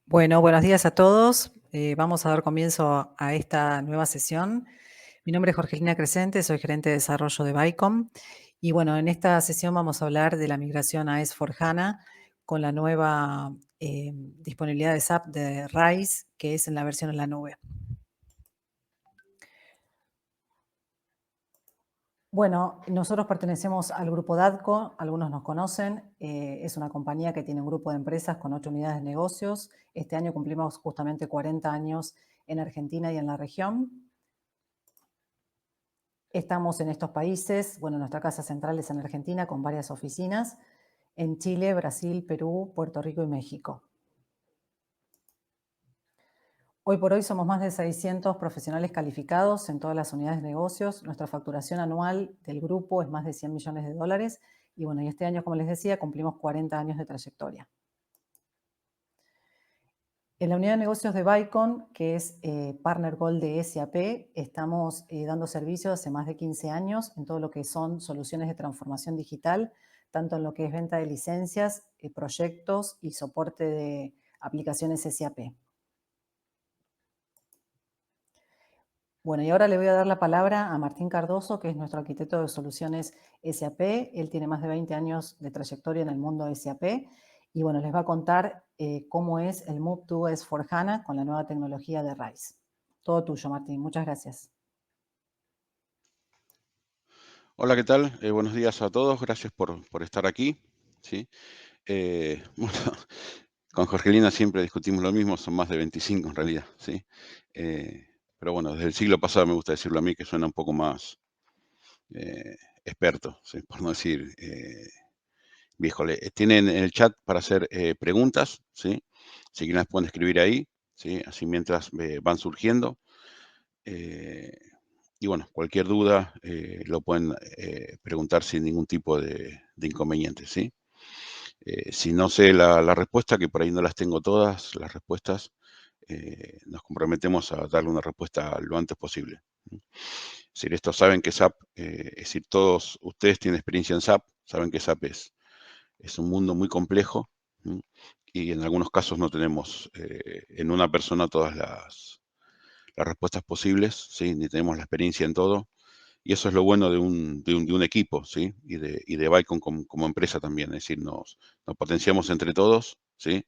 Bueno, buenos días a todos. Vamos a dar comienzo a esta nueva sesión. Mi nombre es Jorgelina Crescente, soy gerente de desarrollo de Vicom. Y bueno, en esta sesión vamos a hablar de la migración a S/4HANA con la nueva disponibilidad de SAP de RISE, que es en la versión en la nube. Bueno, nosotros pertenecemos al grupo DADCO, algunos nos conocen, es una compañía que tiene un grupo de empresas con 8 unidades de negocios. Este año cumplimos justamente 40 años en Argentina y en la región. Estamos en estos países, bueno, nuestra casa central es en Argentina con varias oficinas, en Chile, Brasil, Perú, Puerto Rico y México. Hoy por hoy somos más de 600 profesionales calificados en todas las unidades de negocios. Nuestra facturación anual del grupo es más de 100 millones de dólares. Y bueno, y este año, como les decía, cumplimos 40 años de trayectoria. En la unidad de negocios de Vicon, que es Partner Gold de SAP, estamos dando servicios hace más de 15 años en todo lo que son soluciones de transformación digital, tanto en lo que es venta de licencias, proyectos y soporte de aplicaciones SAP. Bueno, y ahora le voy a dar la palabra a Martín Cardoso, que es nuestro arquitecto de soluciones SAP. Él tiene más de 20 años de trayectoria en el mundo SAP. Y bueno, les va a contar cómo es el Move to S/4HANA con la nueva tecnología de RISE. Todo tuyo, Martín. Muchas gracias. Hola, ¿qué tal? Buenos días a todos, gracias por estar aquí. ¿Sí? Bueno, con Jorgelina siempre discutimos lo mismo, son más de 25 en realidad. ¿Sí? Pero bueno, desde el siglo pasado me gusta decirlo a mí, que suena un poco más experto, ¿sí? Por no decir viejo. Tienen en el chat para hacer preguntas, ¿sí? Si quieren las pueden escribir ahí, ¿sí? Así mientras van surgiendo. Y bueno, cualquier duda lo pueden preguntar sin ningún tipo de inconveniente, ¿sí? Si no sé la respuesta, que por ahí no las tengo todas, las respuestas, nos comprometemos a darle una respuesta lo antes posible. Es decir, estos saben que SAP, es decir, todos ustedes tienen experiencia en SAP, saben que SAP es un mundo muy complejo, ¿sí? Y en algunos casos no tenemos en una persona todas las respuestas posibles, ¿sí? Ni tenemos la experiencia en todo. Y eso es lo bueno de un equipo, ¿sí? Y de Vicon como empresa también. Es decir, nos potenciamos entre todos, ¿sí?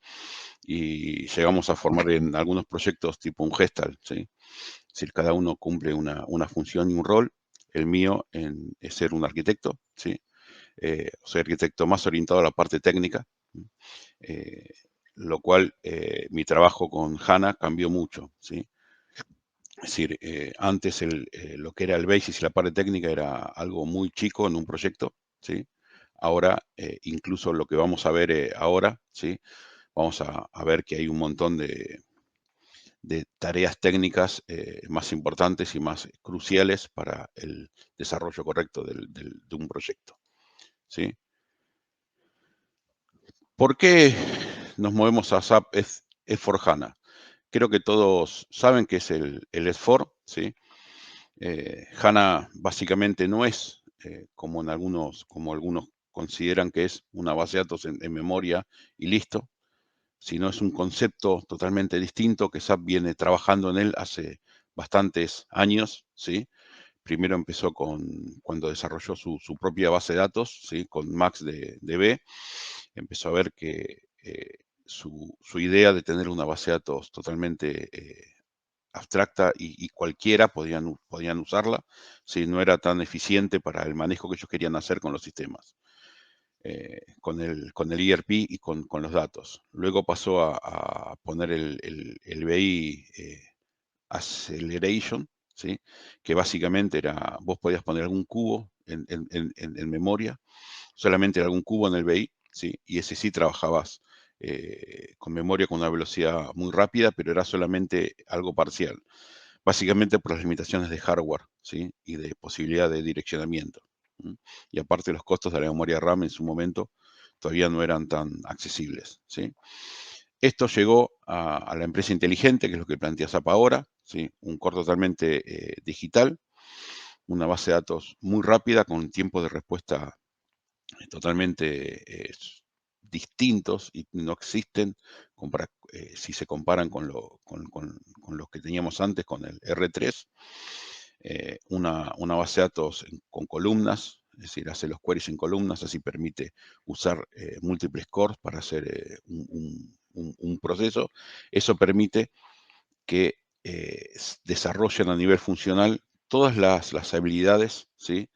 Y llegamos a formar en algunos proyectos tipo un Gestalt, ¿sí? Es decir, cada uno cumple una función y un rol. El mío es ser un arquitecto, ¿sí? Soy arquitecto más orientado a la parte técnica, eh, lo cual mi trabajo con HANA cambió mucho, ¿sí? Es decir, antes lo que era el basis y la parte técnica era algo muy chico en un proyecto, ¿sí? Ahora, incluso lo que vamos a ver ahora, ¿sí? Vamos a ver que hay un montón de tareas técnicas más importantes y más cruciales para el desarrollo correcto de un proyecto, ¿sí? ¿Por qué nos movemos a SAP S/4HANA? Creo que todos saben que es el S4, ¿sí? HANA básicamente no es como algunos consideran que es una base de datos en memoria y listo, sino es un concepto totalmente distinto que SAP viene trabajando en él hace bastantes años, ¿sí? Primero empezó cuando desarrolló su propia base de datos, ¿sí? Con MaxDB, empezó a ver que su idea de tener una base de datos totalmente abstracta y cualquiera podían usarla, si no era tan eficiente para el manejo que ellos querían hacer con los sistemas, con el ERP y con los datos. Luego pasó a poner el BI Acceleration, ¿sí? Que básicamente era, vos podías poner algún cubo en memoria, solamente algún cubo en el BI, ¿sí? Y ese sí trabajabas con memoria con una velocidad muy rápida, pero era solamente algo parcial, básicamente por las limitaciones de hardware, ¿sí? Y de posibilidad de direccionamiento. Y aparte los costos de la memoria RAM en su momento todavía no eran tan accesibles, ¿sí? Esto llegó a la empresa inteligente, que es lo que plantea SAP ahora, ¿sí? Un core totalmente digital, una base de datos muy rápida con un tiempo de respuesta totalmente distintos y no existen si se comparan con los que teníamos antes, con el R3. Una base de datos con columnas, es decir, hace los queries en columnas, así permite usar múltiples cores para hacer un proceso. Eso permite que desarrollen a nivel funcional todas las habilidades, ¿sí?,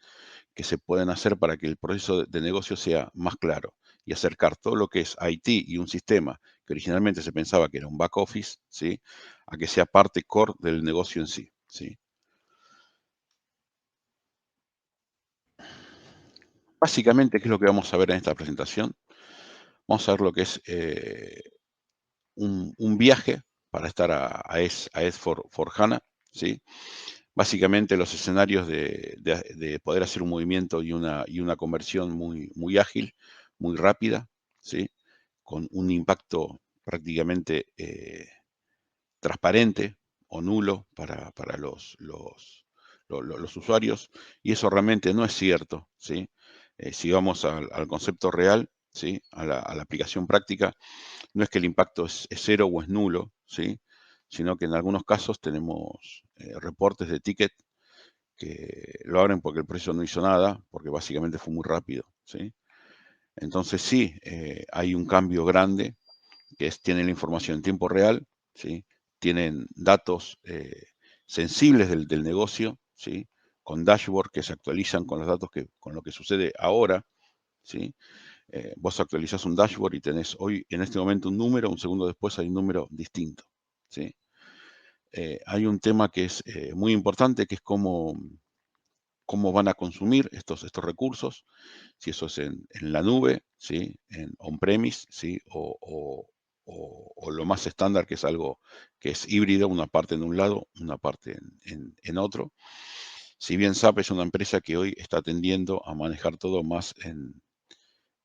que se pueden hacer para que el proceso de negocio sea más claro y acercar todo lo que es IT y un sistema que originalmente se pensaba que era un back office, ¿sí?, a que sea parte core del negocio en sí, ¿sí? Básicamente, ¿qué es lo que vamos a ver en esta presentación? Vamos a ver lo que es un viaje para estar a S4 HANA, ¿sí? Básicamente los escenarios de poder hacer un movimiento y una conversión muy ágil, muy rápida, ¿sí?, con un impacto prácticamente transparente o nulo para los usuarios, y eso realmente no es cierto, ¿sí? Si vamos al concepto real, ¿sí?, a la aplicación práctica, no es que el impacto es cero o es nulo, ¿sí?, sino que en algunos casos tenemos reportes de ticket que lo abren porque el proceso no hizo nada, porque básicamente fue muy rápido, ¿sí? Entonces sí, hay un cambio grande, que tienen la información en tiempo real, ¿sí? Tienen datos sensibles del negocio, ¿sí?, con dashboard que se actualizan con los datos con lo que sucede ahora, ¿sí? Vos actualizás un dashboard y tenés hoy, en este momento, un número, un segundo después hay un número distinto, ¿sí? Hay un tema que es muy importante, que es cómo van a consumir estos recursos, si eso es en la nube, ¿sí?, en on-premise, ¿sí?, o lo más estándar, que es algo que es híbrido, una parte en un lado, una parte en otro. Si bien SAP es una empresa que hoy está tendiendo a manejar todo más en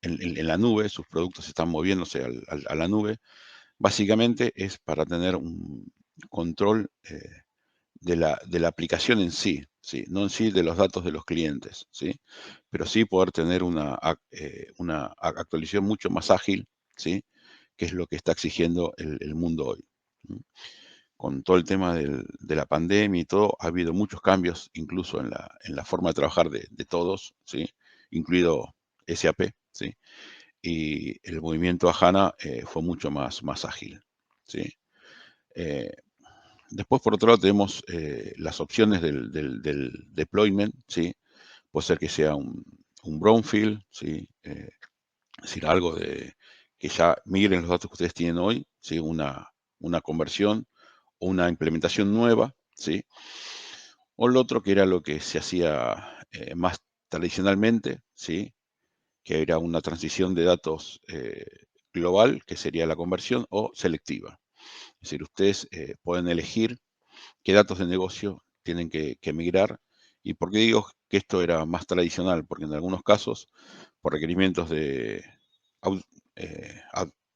la nube, sus productos están moviéndose a la nube, básicamente es para tener un control de la aplicación en sí, ¿sí?, no en sí de los datos de los clientes, ¿sí?, pero sí poder tener una actualización mucho más ágil, ¿sí?, que es lo que está exigiendo el mundo hoy. ¿Mm? Con todo el tema de la pandemia y todo, ha habido muchos cambios, incluso en la forma de trabajar de todos, ¿sí?, incluido SAP, ¿sí?, y el movimiento a HANA fue mucho más ágil, ¿sí? Eh, Después, por otro lado, tenemos las opciones del deployment, ¿sí? Puede ser que sea un brownfield, ¿sí? Es decir, algo que ya migren los datos que ustedes tienen hoy, ¿sí?, una conversión o una implementación nueva, ¿sí? O lo otro, que era lo que se hacía más tradicionalmente, ¿sí?, que era una transición de datos global, que sería la conversión, o selectiva. Es decir, ustedes pueden elegir qué datos de negocio tienen que migrar. ¿Y por qué digo que esto era más tradicional? Porque en algunos casos, por requerimientos de au-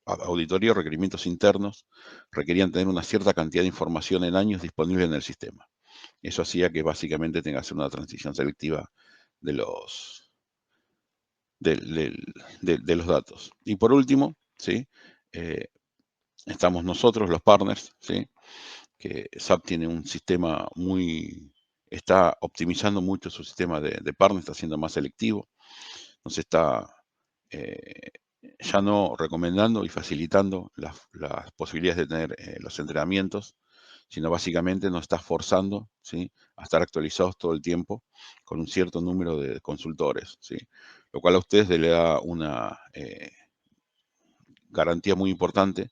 auditoría o requerimientos internos, requerían tener una cierta cantidad de información en años disponible en el sistema. Eso hacía que básicamente tenga que hacer una transición selectiva de los datos. Y por último, ¿sí?, Eh, estamos nosotros, los partners, ¿sí?, que SAP tiene un sistema está optimizando mucho su sistema de partners, está siendo más selectivo, nos está eh, ya no recomendando y facilitando las posibilidades de tener los entrenamientos, sino básicamente nos está forzando, ¿sí?, a estar actualizados todo el tiempo con un cierto número de consultores, ¿sí?, lo cual a ustedes le da una garantía muy importante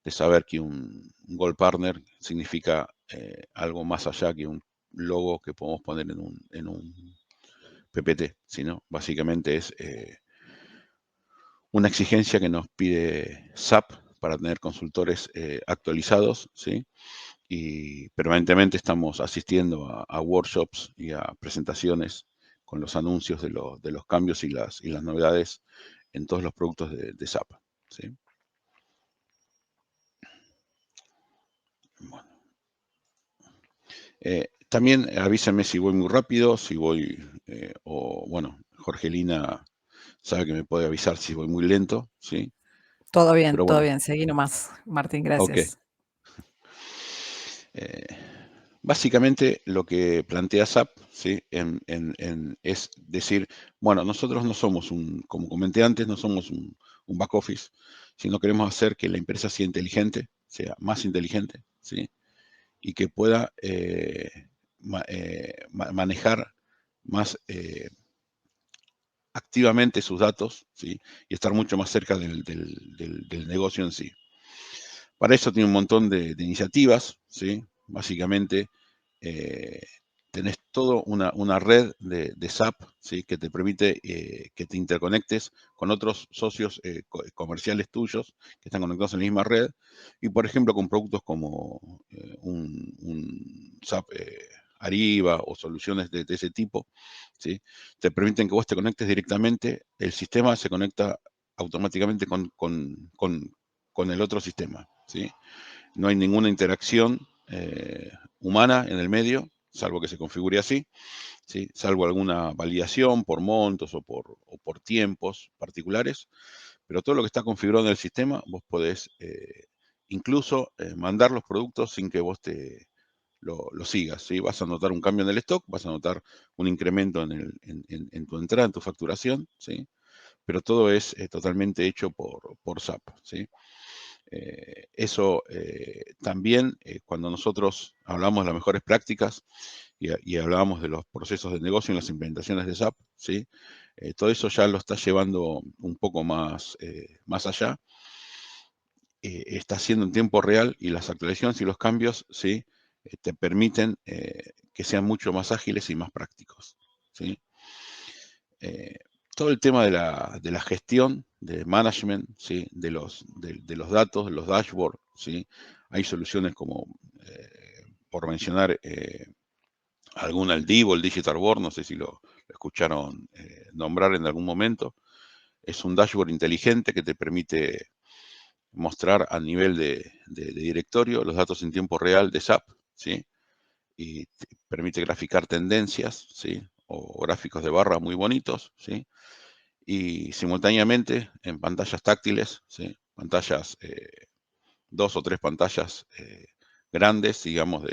de saber que un Gold Partner significa algo más allá que un logo que podemos poner en un PPT, sino básicamente es una exigencia que nos pide SAP para tener consultores actualizados, ¿sí? Y permanentemente estamos asistiendo a workshops y a presentaciones con los anuncios de los cambios y las novedades en todos los productos de SAP, ¿sí? Bueno. También avísenme si voy muy rápido, si voy, o bueno, Jorgelina sabe que me puede avisar si voy muy lento, ¿sí? Pero Todo bueno, bien, seguí nomás, Martín, ok. gracias. Eh, Básicamente lo que plantea SAP, ¿sí? Es decir, bueno, nosotros no somos como comenté antes, no somos un back office, sino queremos hacer que la empresa sea inteligente, sea más inteligente, ¿sí? Y que pueda manejar más activamente sus datos, ¿sí? Y estar mucho más cerca del negocio en sí. Para eso tiene un montón de iniciativas, ¿sí? Básicamente, eh, tenés toda una red de SAP, ¿sí? Que te permite que te interconectes con otros socios comerciales tuyos que están conectados en la misma red y, por ejemplo, con productos como un SAP Ariba o soluciones de ese tipo, ¿sí? Te permiten que vos te conectes directamente, el sistema se conecta automáticamente con el otro sistema, ¿sí? No hay ninguna interacción humana en el medio, salvo que se configure así, ¿sí? Salvo alguna validación por montos o por tiempos particulares, pero todo lo que está configurado en el sistema, vos podés incluso mandar los productos sin que vos lo sigas, ¿sí? Vas a notar un cambio en el stock, vas a notar un incremento en tu entrada, en tu facturación, ¿sí? Pero todo es totalmente hecho por SAP, ¿sí? Eso también, cuando nosotros hablamos de las mejores prácticas y hablábamos de los procesos de negocio en las implementaciones de SAP, ¿sí? Todo eso ya lo está llevando un poco más allá. Está haciendo en tiempo real y las actualizaciones y los cambios, ¿sí? Te permiten que sean mucho más ágiles y más prácticos, ¿sí? Eh, Todo el tema de la gestión, de management, ¿sí? De los datos, de los dashboards, ¿sí? Hay soluciones como, por mencionar alguna, el Divo, el Digital Board, no sé si lo escucharon nombrar en algún momento. Es un dashboard inteligente que te permite mostrar a nivel de directorio los datos en tiempo real de SAP, ¿sí? Y te permite graficar tendencias, ¿sí? O gráficos de barra muy bonitos, ¿sí? Y simultáneamente en pantallas táctiles, ¿sí? Pantallas, dos o tres pantallas grandes, digamos,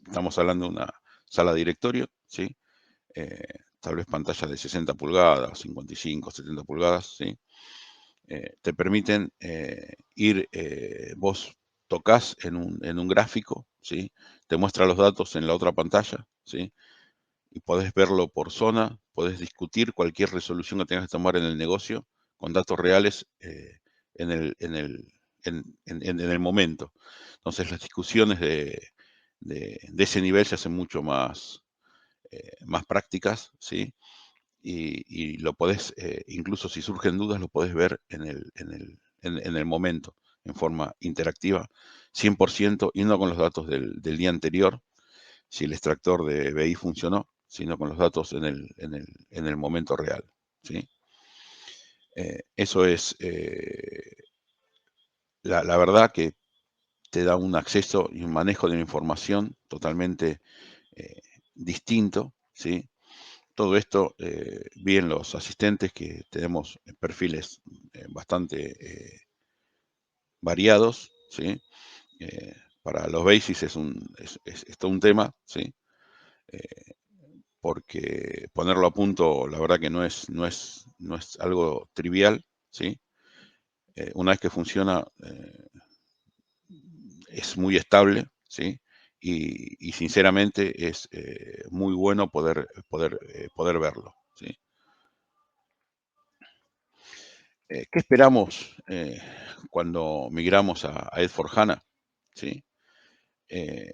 estamos hablando de una sala de directorio, ¿sí? Eh, Tal vez pantallas de 60 pulgadas, 55, 70 pulgadas, ¿sí? Te permiten vos tocas en un gráfico, ¿sí? Te muestra los datos en la otra pantalla, ¿sí? Y podés verlo por zona, podés discutir cualquier resolución que tengas que tomar en el negocio con datos reales en el, en el, en el momento. Entonces las discusiones de ese nivel se hacen mucho más prácticas, ¿sí? Y lo podés, incluso si surgen dudas, lo podés ver en el momento, en forma interactiva, 100%, y no con los datos del día anterior, si el extractor de BI funcionó, sino con los datos en el momento real, ¿sí? Eso es, la verdad que te da un acceso y un manejo de la información totalmente eh, distinto, ¿sí? Todo esto, bien los asistentes que tenemos perfiles bastante variados, ¿sí? Para los basis es todo un tema, ¿sí? Eh, Porque ponerlo a punto, la verdad que no es algo trivial, ¿sí? Una vez que funciona, es muy estable, ¿sí? Y sinceramente es muy bueno poder verlo, ¿sí? ¿Qué esperamos cuando migramos a S/4HANA? ¿Sí? Eh,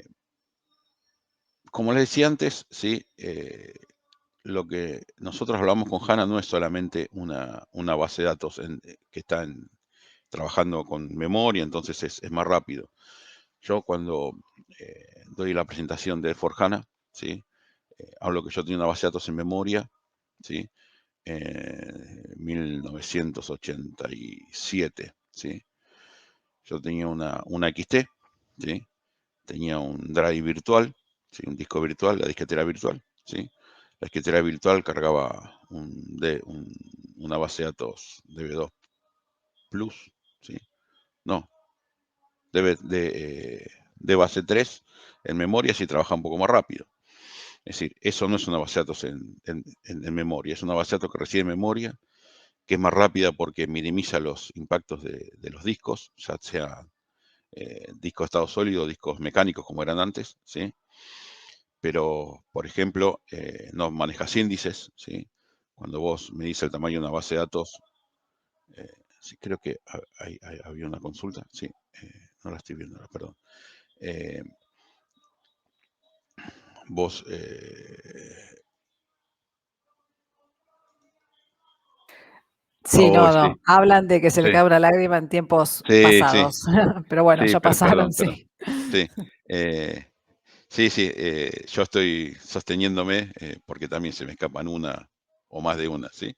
Como les decía antes, ¿sí? Lo que nosotros hablamos con HANA no es solamente una base de datos que está trabajando con memoria, entonces es más rápido. Yo cuando doy la presentación de S/4HANA, ¿sí? Hablo que yo tengo una base de datos en memoria, ¿sí? 1987, ¿sí? Yo tenía una XT, ¿sí? Tenía un drive virtual, ¿sí? Un disco virtual, la disquetera virtual, ¿sí? La escritoría virtual cargaba una base de datos DB2 Plus, ¿sí? No, de base 3 en memoria si trabaja un poco más rápido. Es decir, eso no es una base de datos en memoria, es una base de datos que recibe memoria, que es más rápida porque minimiza los impactos de los discos, ya sea discos de estado sólido o discos mecánicos como eran antes, ¿sí? Pero, por ejemplo, no manejas índices, ¿sí? Cuando vos medís el tamaño de una base de datos, sí, creo que había una consulta, sí, no la estoy viendo, perdón. Eh, vos Sí, no, sí, no. Hablan de que se le sí, cae una lágrima en tiempos sí, sí, pasados. Pero bueno, sí, ya pero pasaron, perdón, perdón. sí. Sí, sí, sí, yo estoy sosteniéndome porque también se me escapan una o más de una, ¿sí?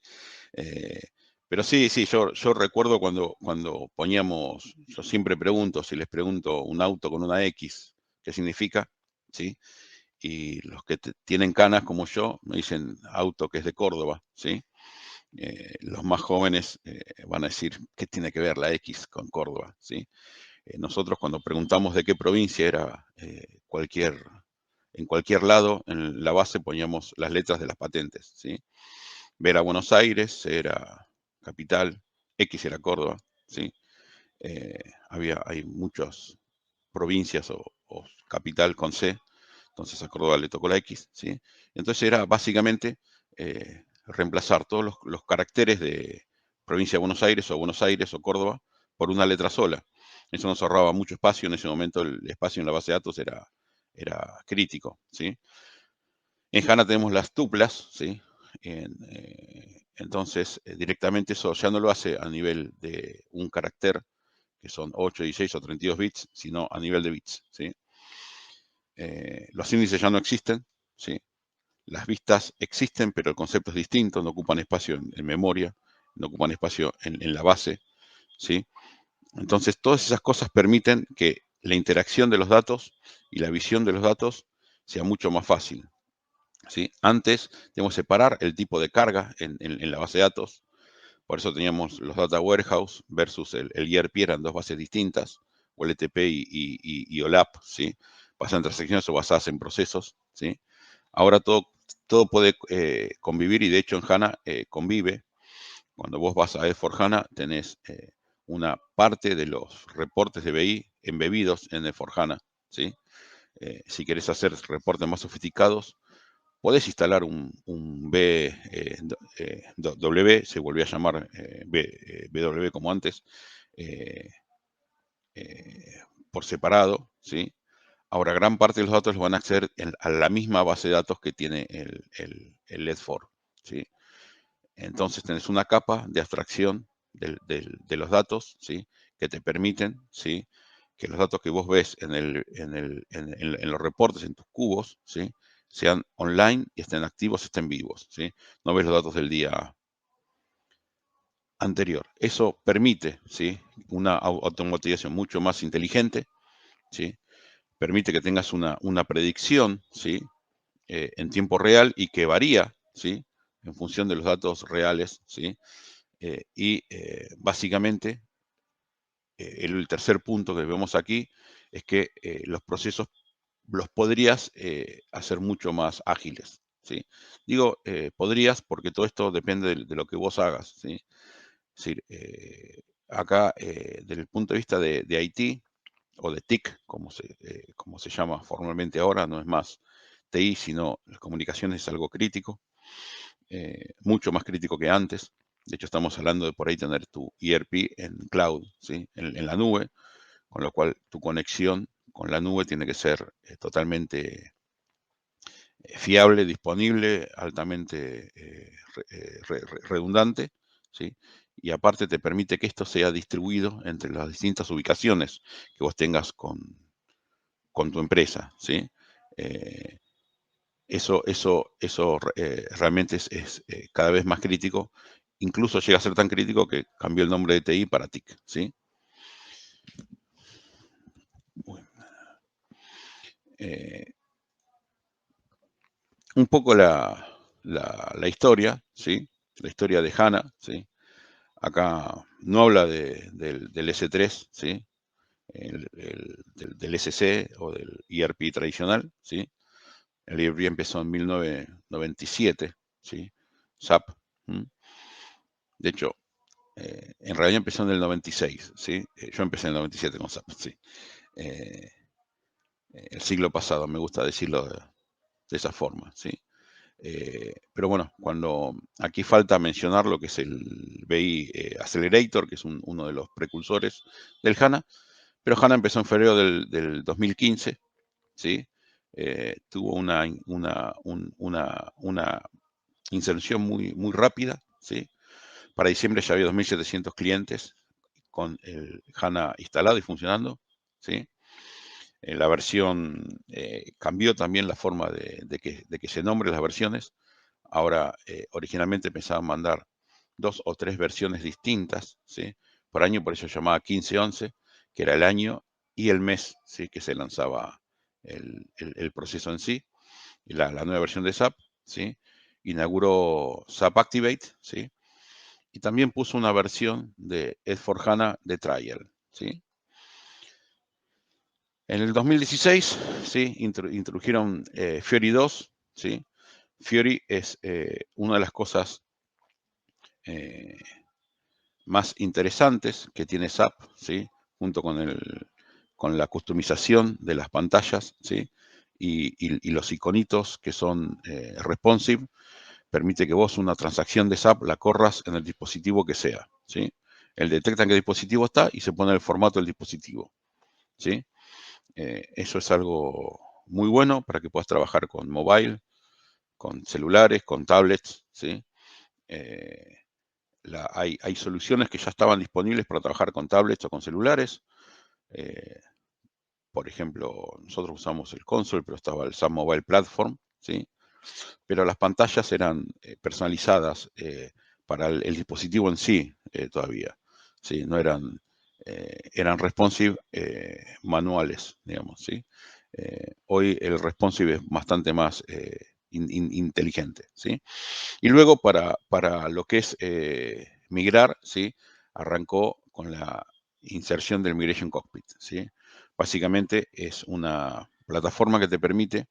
Eh, pero sí, sí, yo recuerdo cuando poníamos, yo siempre pregunto, si les pregunto un auto con una X, ¿qué significa? ¿Sí? Y los que tienen canas como yo me dicen auto que es de Córdoba, ¿sí? Los más jóvenes van a decir, ¿qué tiene que ver la X con Córdoba? ¿Sí? Nosotros cuando preguntamos de qué provincia era en cualquier lado, en la base poníamos las letras de las patentes, ¿sí? B era Buenos Aires, C era capital, X era Córdoba, ¿sí? Hay muchas provincias o capital con C, entonces a Córdoba le tocó la X, ¿sí? Entonces era básicamente reemplazar todos los caracteres de provincia de Buenos Aires o Córdoba por una letra sola. Eso nos ahorraba mucho espacio, en ese momento el espacio en la base de datos era crítico, ¿sí? En HANA tenemos las tuplas, ¿sí? Entonces, directamente eso ya no lo hace a nivel de un carácter, que son 8, 16 o 32 bits, sino a nivel de bits, ¿sí? Los índices ya no existen, ¿sí? Las vistas existen, pero el concepto es distinto, no ocupan espacio en memoria, no ocupan espacio en la base, ¿sí? Entonces, todas esas cosas permiten que la interacción de los datos y la visión de los datos sea mucho más fácil, ¿sí? Antes teníamos que separar el tipo de carga en la base de datos, por eso teníamos los Data Warehouse versus el ERP, eran dos bases distintas, OLTP y OLAP, ¿sí? Basadas en transacciones o basadas en procesos, ¿sí? Ahora todo puede convivir y de hecho en HANA convive. Cuando vos vas a S4HANA tenés una parte de los reportes de BI embebidos en S4HANA, ¿sí? Si querés hacer reportes más sofisticados, podés instalar un W, se volvió a llamar BW como antes, eh, por separado, ¿sí? Ahora, gran parte de los datos los van a acceder a la misma base de datos que tiene el LED4, ¿sí? Entonces tenés una capa de abstracción de los datos, ¿sí? Que te permiten, ¿sí? Que los datos que vos ves en los reportes, en tus cubos, ¿sí? Sean online y estén activos, estén vivos, ¿sí? No ves los datos del día anterior. Eso permite, ¿sí? Una automatización mucho más inteligente, ¿sí? Permite que tengas una predicción, ¿sí? En tiempo real y que varía, ¿sí? En función de los datos reales, ¿sí? Básicamente, el tercer punto que vemos aquí es que los procesos los podrías hacer mucho más ágiles, ¿sí? Digo, podrías porque todo esto depende de lo que vos hagas, ¿sí? Es decir, acá, desde el punto de vista de IT o de TIC, como se llama formalmente ahora, no es más TI, sino las comunicaciones es algo crítico, mucho más crítico que antes. De hecho, estamos hablando de por ahí tener tu ERP en cloud, ¿sí? En la nube, con lo cual tu conexión con la nube tiene que ser totalmente fiable, disponible, altamente redundante, ¿sí? Y aparte te permite que esto sea distribuido entre las distintas ubicaciones que vos tengas con tu empresa, ¿sí? Eh, eso realmente es cada vez más crítico. Incluso llega a ser tan crítico que cambió el nombre de TI para TIC, ¿sí? Eh, un poco la historia, ¿sí? La historia de HANA, ¿sí? Acá no habla del S3, ¿sí? Del SC o del ERP tradicional, ¿sí? El ERP empezó en 1997, ¿sí? SAP. De hecho, en realidad empezó en el 96, ¿sí? Yo empecé en el 97 con SAP, ¿sí? El siglo pasado, me gusta decirlo de esa forma, ¿sí? Pero bueno, cuando aquí falta mencionar lo que es el BI Accelerator, que es uno de los precursores del HANA, pero HANA empezó en febrero del 2015, ¿sí? Tuvo una inserción muy rápida, ¿sí? Para diciembre ya había 2.700 clientes con el HANA instalado y funcionando, ¿sí? La versión cambió también la forma de que se nombren las versiones. Ahora, originalmente pensaban mandar 2 o 3 versiones distintas, ¿sí? Por año, por eso se llamaba 1511, que era el año y el mes, ¿sí? Que se lanzaba el proceso en sí, y la nueva versión de SAP, ¿sí? Inauguró SAP Activate, ¿sí? Y también puso una versión de S4HANA de Trial, ¿sí? En el 2016, ¿sí? Introdujeron Fiori 2, ¿sí? Fiori es una de las cosas más interesantes que tiene SAP, ¿sí? Junto con la customización de las pantallas, ¿sí? Y los iconitos que son responsive, permite que vos una transacción de SAP la corras en el dispositivo que sea, ¿sí? Él detecta en qué dispositivo está y se pone el formato del dispositivo, ¿sí? Eso es algo muy bueno para que puedas trabajar con mobile, con celulares, con tablets, ¿sí? Hay soluciones que ya estaban disponibles para trabajar con tablets o con celulares. Por ejemplo, nosotros usamos el console, pero estaba el SAP Mobile Platform, ¿sí? Pero las pantallas eran personalizadas para el dispositivo en sí todavía, ¿sí? No eran, eran responsive manuales, digamos, ¿sí? Hoy el responsive es bastante más inteligente, ¿sí? Y luego para lo que es migrar, ¿sí? Arrancó con la inserción del Migration Cockpit, ¿sí? Básicamente es una plataforma que te permite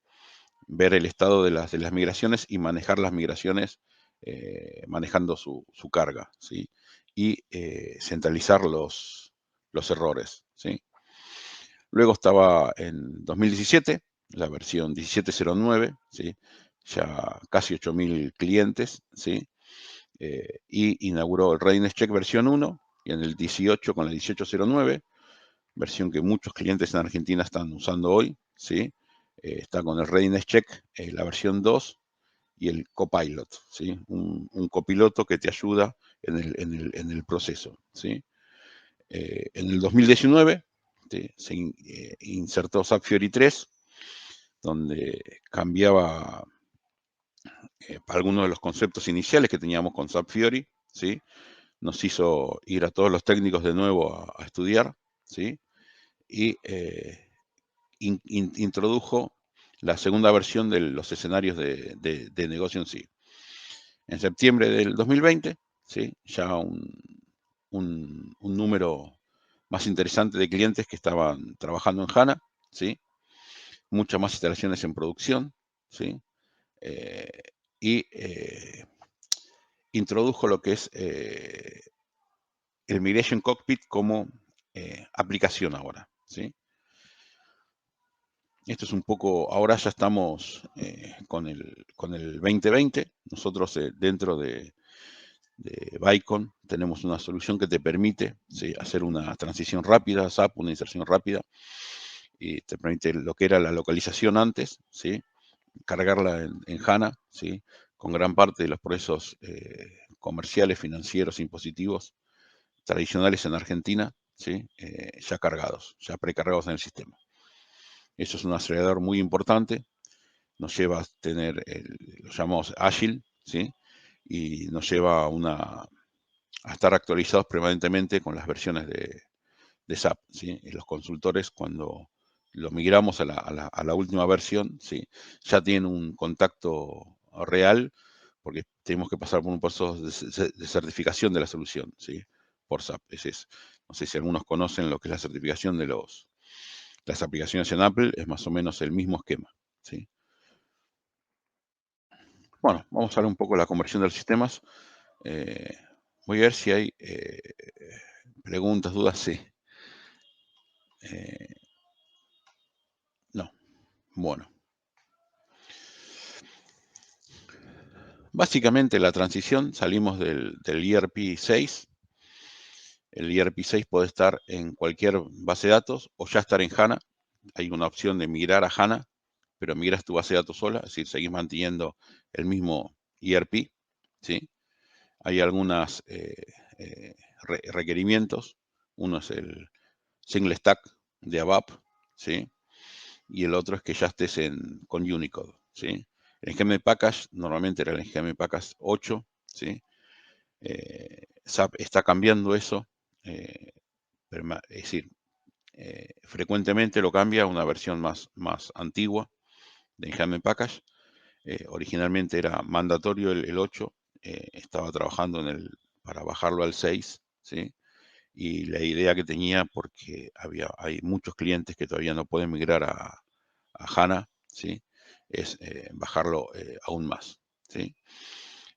ver el estado de las migraciones y manejar las migraciones manejando su carga, ¿sí? Y centralizar los errores, ¿sí? Luego estaba en 2017, la versión 1709, ¿sí? Ya casi 8.000 clientes, ¿sí? Y inauguró el Readiness Check versión 1 y en el 18 con la 1809, versión que muchos clientes en Argentina están usando hoy, ¿sí? Está con el Readiness Check, la versión 2 y el Copilot, ¿sí? Un copiloto que te ayuda en el proceso, ¿sí? En el 2019 se insertó SAP Fiori 3, donde cambiaba algunos de los conceptos iniciales que teníamos con SAP Fiori, ¿sí? Nos hizo ir a todos los técnicos de nuevo a estudiar, ¿sí? Y introdujo la segunda versión de los escenarios de negocio en sí. En septiembre del 2020, ¿sí? Ya un número más interesante de clientes que estaban trabajando en HANA, ¿sí? Muchas más instalaciones en producción, ¿sí? Y introdujo lo que es el Migration Cockpit como aplicación ahora, ¿sí? Esto es un poco, ahora ya estamos con el 2020, nosotros dentro de Vicon tenemos una solución que te permite, ¿sí? Hacer una transición rápida a SAP, una inserción rápida, y te permite lo que era la localización antes, ¿sí? Cargarla en HANA, ¿sí? Con gran parte de los procesos comerciales, financieros, impositivos tradicionales en Argentina, ¿sí? Ya cargados, ya precargados en el sistema. Eso es un acelerador muy importante, nos lleva a tener, lo llamamos ágil, ¿sí? Y nos lleva a estar actualizados permanentemente con las versiones de SAP, ¿sí? Y los consultores, cuando lo migramos a la última versión, ¿sí? Ya tienen un contacto real porque tenemos que pasar por un proceso de certificación de la solución, ¿sí? Por SAP. No sé si algunos conocen lo que es la certificación de las aplicaciones en Apple, es más o menos el mismo esquema, ¿sí? Bueno, vamos a ver un poco la conversión de los sistemas. Voy a ver si hay preguntas, dudas, sí. No, bueno. Básicamente la transición, salimos del ERP 6. El ERP 6 puede estar en cualquier base de datos o ya estar en HANA. Hay una opción de migrar a HANA, pero migras tu base de datos sola, es decir, seguís manteniendo el mismo ERP, ¿sí? Hay algunos requerimientos. Uno es el single stack de ABAP, ¿sí? Y el otro es que ya estés con Unicode, ¿sí? El NGM Package normalmente era el NGM Package 8, ¿sí? SAP está cambiando eso, es decir, frecuentemente lo cambia a una versión más antigua de NGM Package. Originalmente era mandatorio el 8, estaba trabajando para bajarlo al 6, ¿sí? Y la idea que tenía, porque hay muchos clientes que todavía no pueden migrar a HANA, ¿sí? Es bajarlo aún más, ¿sí?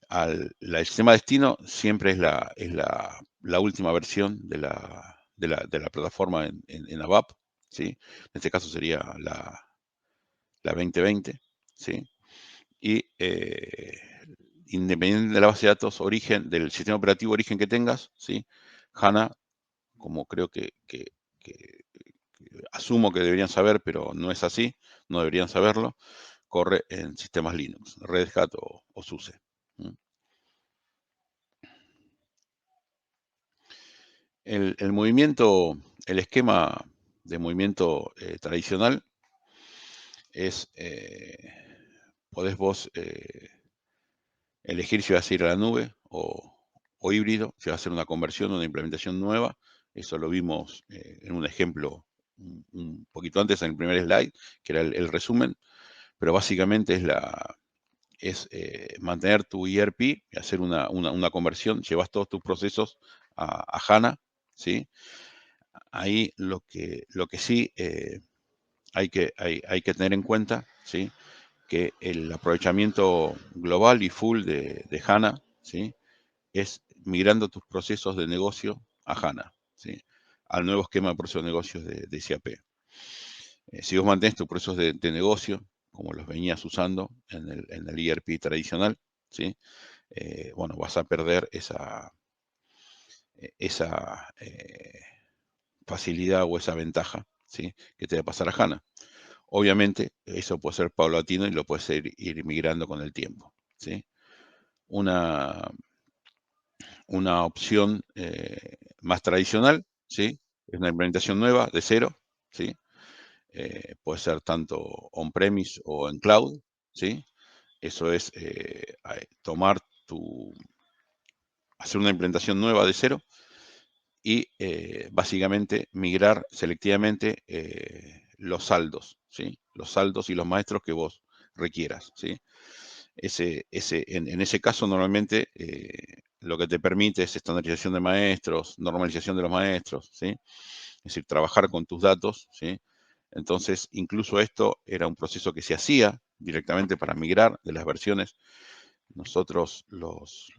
El sistema destino siempre es la última versión de la plataforma en ABAP, ¿sí? En este caso sería la 2020, ¿sí? Y independiente de la base de datos origen, del sistema operativo origen que tengas, ¿sí? HANA, como creo que asumo que deberían saber, pero no es así, no deberían saberlo, corre en sistemas Linux, Red Hat o SUSE. El movimiento, el esquema de movimiento tradicional es, podés vos elegir si vas a ir a la nube o híbrido, si vas a hacer una conversión, una implementación nueva. Eso lo vimos en un ejemplo un poquito antes, en el primer slide, que era el resumen, pero básicamente es mantener tu ERP y hacer una conversión, llevas todos tus procesos a HANA, ¿sí? Ahí lo que sí hay que tener en cuenta, ¿sí? Que el aprovechamiento global y full de HANA, ¿sí? Es migrando tus procesos de negocio a HANA, ¿sí? Al nuevo esquema de procesos de negocios de SAP. Si vos mantienes tus procesos de negocio, como los venías usando en el ERP tradicional, ¿sí? Bueno, vas a perder esa facilidad o esa ventaja, ¿sí? Que te va a pasar a HANA. Obviamente, eso puede ser paulatino y lo puedes ir migrando con el tiempo, ¿sí? Una opción más tradicional, ¿sí? Es una implementación nueva de cero, ¿sí? Puede ser tanto on-premise o en cloud, ¿sí? Eso es hacer una implementación nueva de cero y básicamente migrar selectivamente los saldos, ¿sí? Los saldos y los maestros que vos requieras, ¿sí? En ese caso, normalmente lo que te permite es estandarización de maestros, normalización de los maestros, ¿sí? Es decir, trabajar con tus datos, ¿sí? Entonces, incluso esto era un proceso que se hacía directamente para migrar de las versiones. Nosotros, los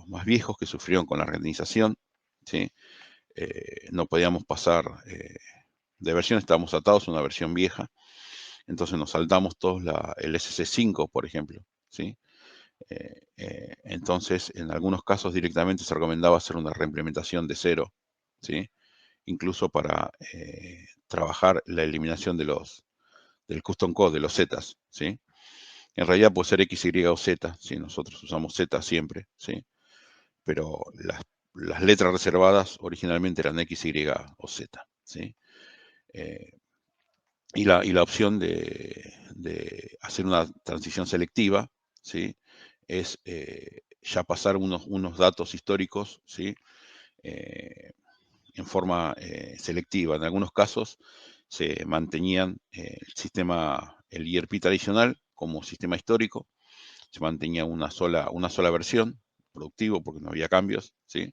más viejos que sufrieron con la organización, ¿sí? No podíamos pasar de versión, estábamos atados a una versión vieja, entonces nos saltamos todos el SC5, por ejemplo, ¿sí? Entonces, en algunos casos directamente se recomendaba hacer una reimplementación de cero, ¿sí? Incluso para trabajar la eliminación del custom code, de los zetas, ¿sí? En realidad puede ser X, Y o Z, ¿sí? Nosotros usamos Z siempre, ¿sí? Pero las letras reservadas originalmente eran X, Y o Z, ¿sí? Y la opción de hacer una transición selectiva, ¿sí? Es ya pasar unos datos históricos, ¿sí? En forma selectiva. En algunos casos se mantenían el ERP tradicional como sistema histórico, se mantenía una sola versión, productivo, porque no había cambios, ¿sí?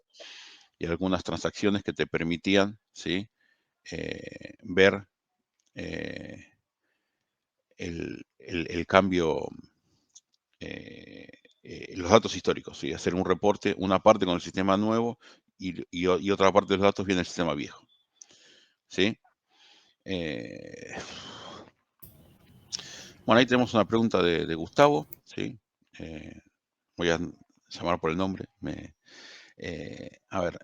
Y algunas transacciones que te permitían, ¿sí? Ver el cambio, los datos históricos, ¿sí? Hacer un reporte, una parte con el sistema nuevo y otra parte de los datos viene del sistema viejo, ¿sí? Eh, bueno, ahí tenemos una pregunta de Gustavo, ¿sí? Voy a llamar por el nombre. A ver,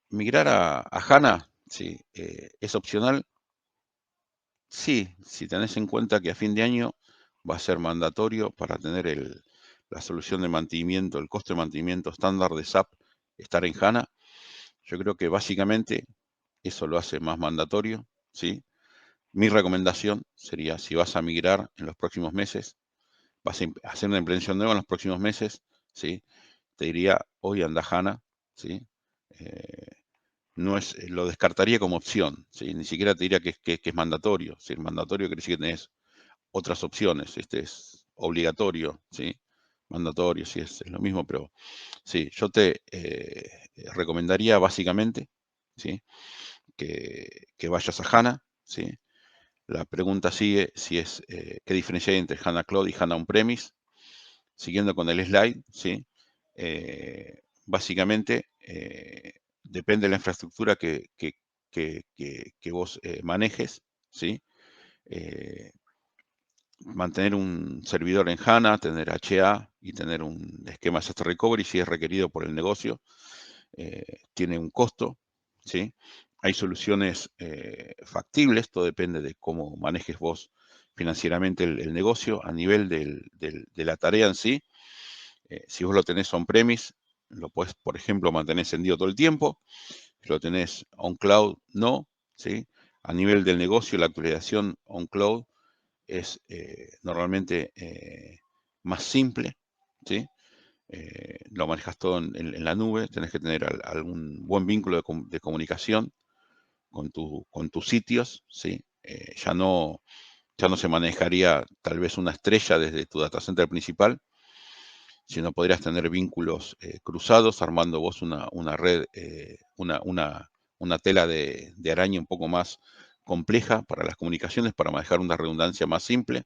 migrar a HANA, ¿sí? ¿Es opcional? Sí, si tenés en cuenta que a fin de año va a ser mandatorio para tener la solución de mantenimiento, el costo de mantenimiento estándar de SAP, estar en HANA. Yo creo que básicamente eso lo hace más mandatorio, ¿sí? Mi recomendación sería, si vas a migrar en los próximos meses, vas a hacer una implementación nueva en los próximos meses, ¿sí? Te diría, hoy anda HANA, ¿sí? No es, lo descartaría como opción, ¿sí? Ni siquiera te diría que es mandatorio. Si es mandatorio quiere decir que tenés otras opciones. Este es obligatorio, ¿sí? Mandatorio, sí, es lo mismo, pero sí, yo te recomendaría básicamente, ¿sí? Que vayas a HANA, ¿sí? La pregunta sigue si es, ¿qué diferencia hay entre HANA Cloud y HANA On-Premise? Siguiendo con el slide, ¿sí? Básicamente, depende de la infraestructura que vos manejes, ¿sí? Mantener un servidor en HANA, tener HA y tener un esquema Disaster Recovery si es requerido por el negocio, tiene un costo, ¿sí? Hay soluciones factibles, todo depende de cómo manejes vos financieramente el negocio a nivel de la tarea en sí. Si vos lo tenés on-premise, lo puedes, por ejemplo, mantener encendido todo el tiempo. Si lo tenés on-cloud, no, ¿sí? A nivel del negocio, la actualización on-cloud es normalmente más simple, ¿sí? Lo manejas todo en la nube, tenés que tener algún buen vínculo de comunicación con tus sitios, ¿sí? Ya no se manejaría tal vez una estrella desde tu data center principal, sino podrías tener vínculos cruzados, armando vos una red, una tela de araña un poco más compleja para las comunicaciones, para manejar una redundancia más simple.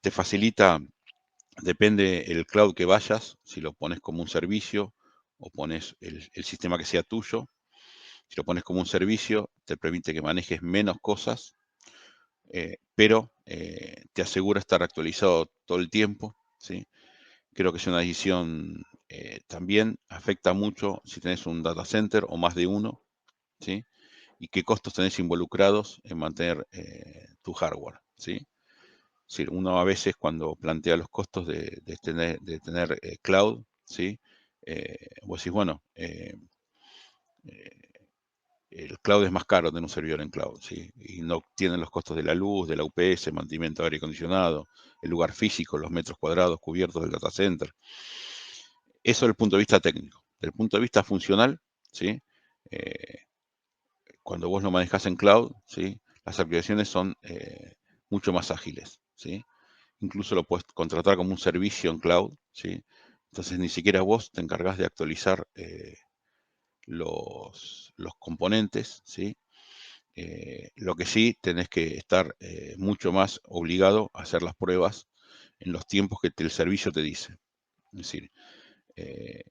Te facilita, depende el cloud que vayas, si lo pones como un servicio o pones el sistema que sea tuyo. Si lo pones como un servicio, te permite que manejes menos cosas, pero te asegura estar actualizado todo el tiempo, ¿sí? Creo que es una decisión, también afecta mucho si tenés un data center o más de uno, ¿sí? Y qué costos tenés involucrados en mantener tu hardware, ¿sí? Es decir, uno a veces cuando plantea los costos de tener cloud, ¿sí? Vos decís, bueno, eh, el cloud es más caro tener un servidor en cloud, ¿sí? Y no tienen los costos de la luz, de la UPS, mantenimiento de aire acondicionado, el lugar físico, los metros cuadrados cubiertos del data center. Eso desde el punto de vista técnico. Desde el punto de vista funcional, ¿sí? Eh, Cuando vos lo manejás en cloud, ¿sí? Las aplicaciones son mucho más ágiles, ¿sí? Incluso lo puedes contratar como un servicio en cloud, ¿sí? Entonces ni siquiera vos te encargás de actualizar los componentes, ¿sí? Lo que sí tenés que estar mucho más obligado a hacer las pruebas en los tiempos que el servicio te dice. Es decir, eh,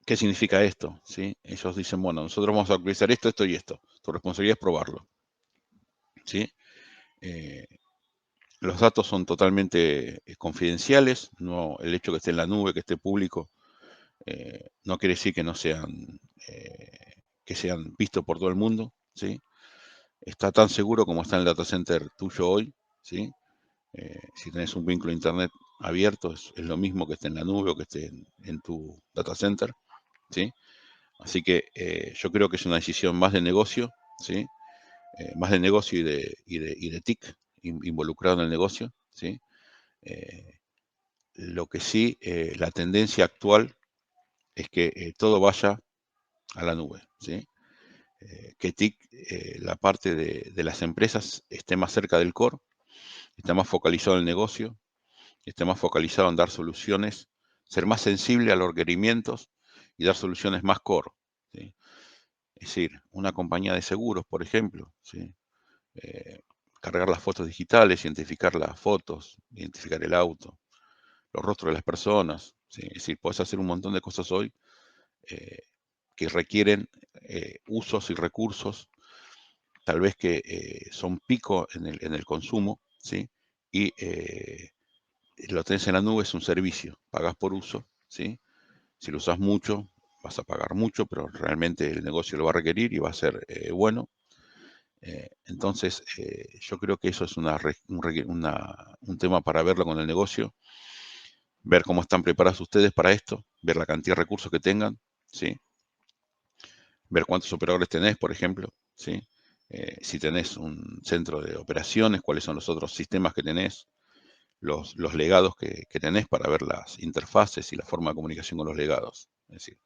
¿qué significa esto? ¿Sí? Ellos dicen, bueno, nosotros vamos a actualizar esto, esto y esto. Tu responsabilidad es probarlo, ¿sí? Eh, los datos son totalmente confidenciales. No, el hecho que esté en la nube, que esté público, no quiere decir que no sean, que sean vistos por todo el mundo, ¿sí? Está tan seguro como está en el data center tuyo hoy, ¿sí? Si tenés un vínculo a internet abierto, es lo mismo que esté en la nube o que esté en tu data center, ¿sí? Así que yo creo que es una decisión más de negocio, ¿sí? Más de negocio y de TIC involucrado en el negocio, ¿sí? Eh, lo que sí, la tendencia actual es que todo vaya a la nube, ¿sí? Que TIC, la parte de las empresas esté más cerca del core, está más focalizado en el negocio, esté más focalizado en dar soluciones, ser más sensible a los requerimientos y dar soluciones más core, ¿sí? Es decir, una compañía de seguros, por ejemplo, ¿sí? Cargar las fotos digitales, identificar las fotos, identificar el auto, los rostros de las personas, ¿sí? Es decir, puedes hacer un montón de cosas hoy eh, que requieren usos y recursos, tal vez que son pico en el consumo, ¿sí? Y lo tenés en la nube, es un servicio, pagas por uso, ¿sí? Si lo usas mucho, vas a pagar mucho, pero realmente el negocio lo va a requerir y va a ser bueno. Entonces, yo creo que eso es un tema para verlo con el negocio, ver cómo están preparados ustedes para esto, ver la cantidad de recursos que tengan, ¿sí? Ver cuántos operadores tenés, por ejemplo, ¿sí? Si tenés un centro de operaciones, cuáles son los otros sistemas que tenés, los legados que tenés para ver las interfaces y la forma de comunicación con los legados. Es decir,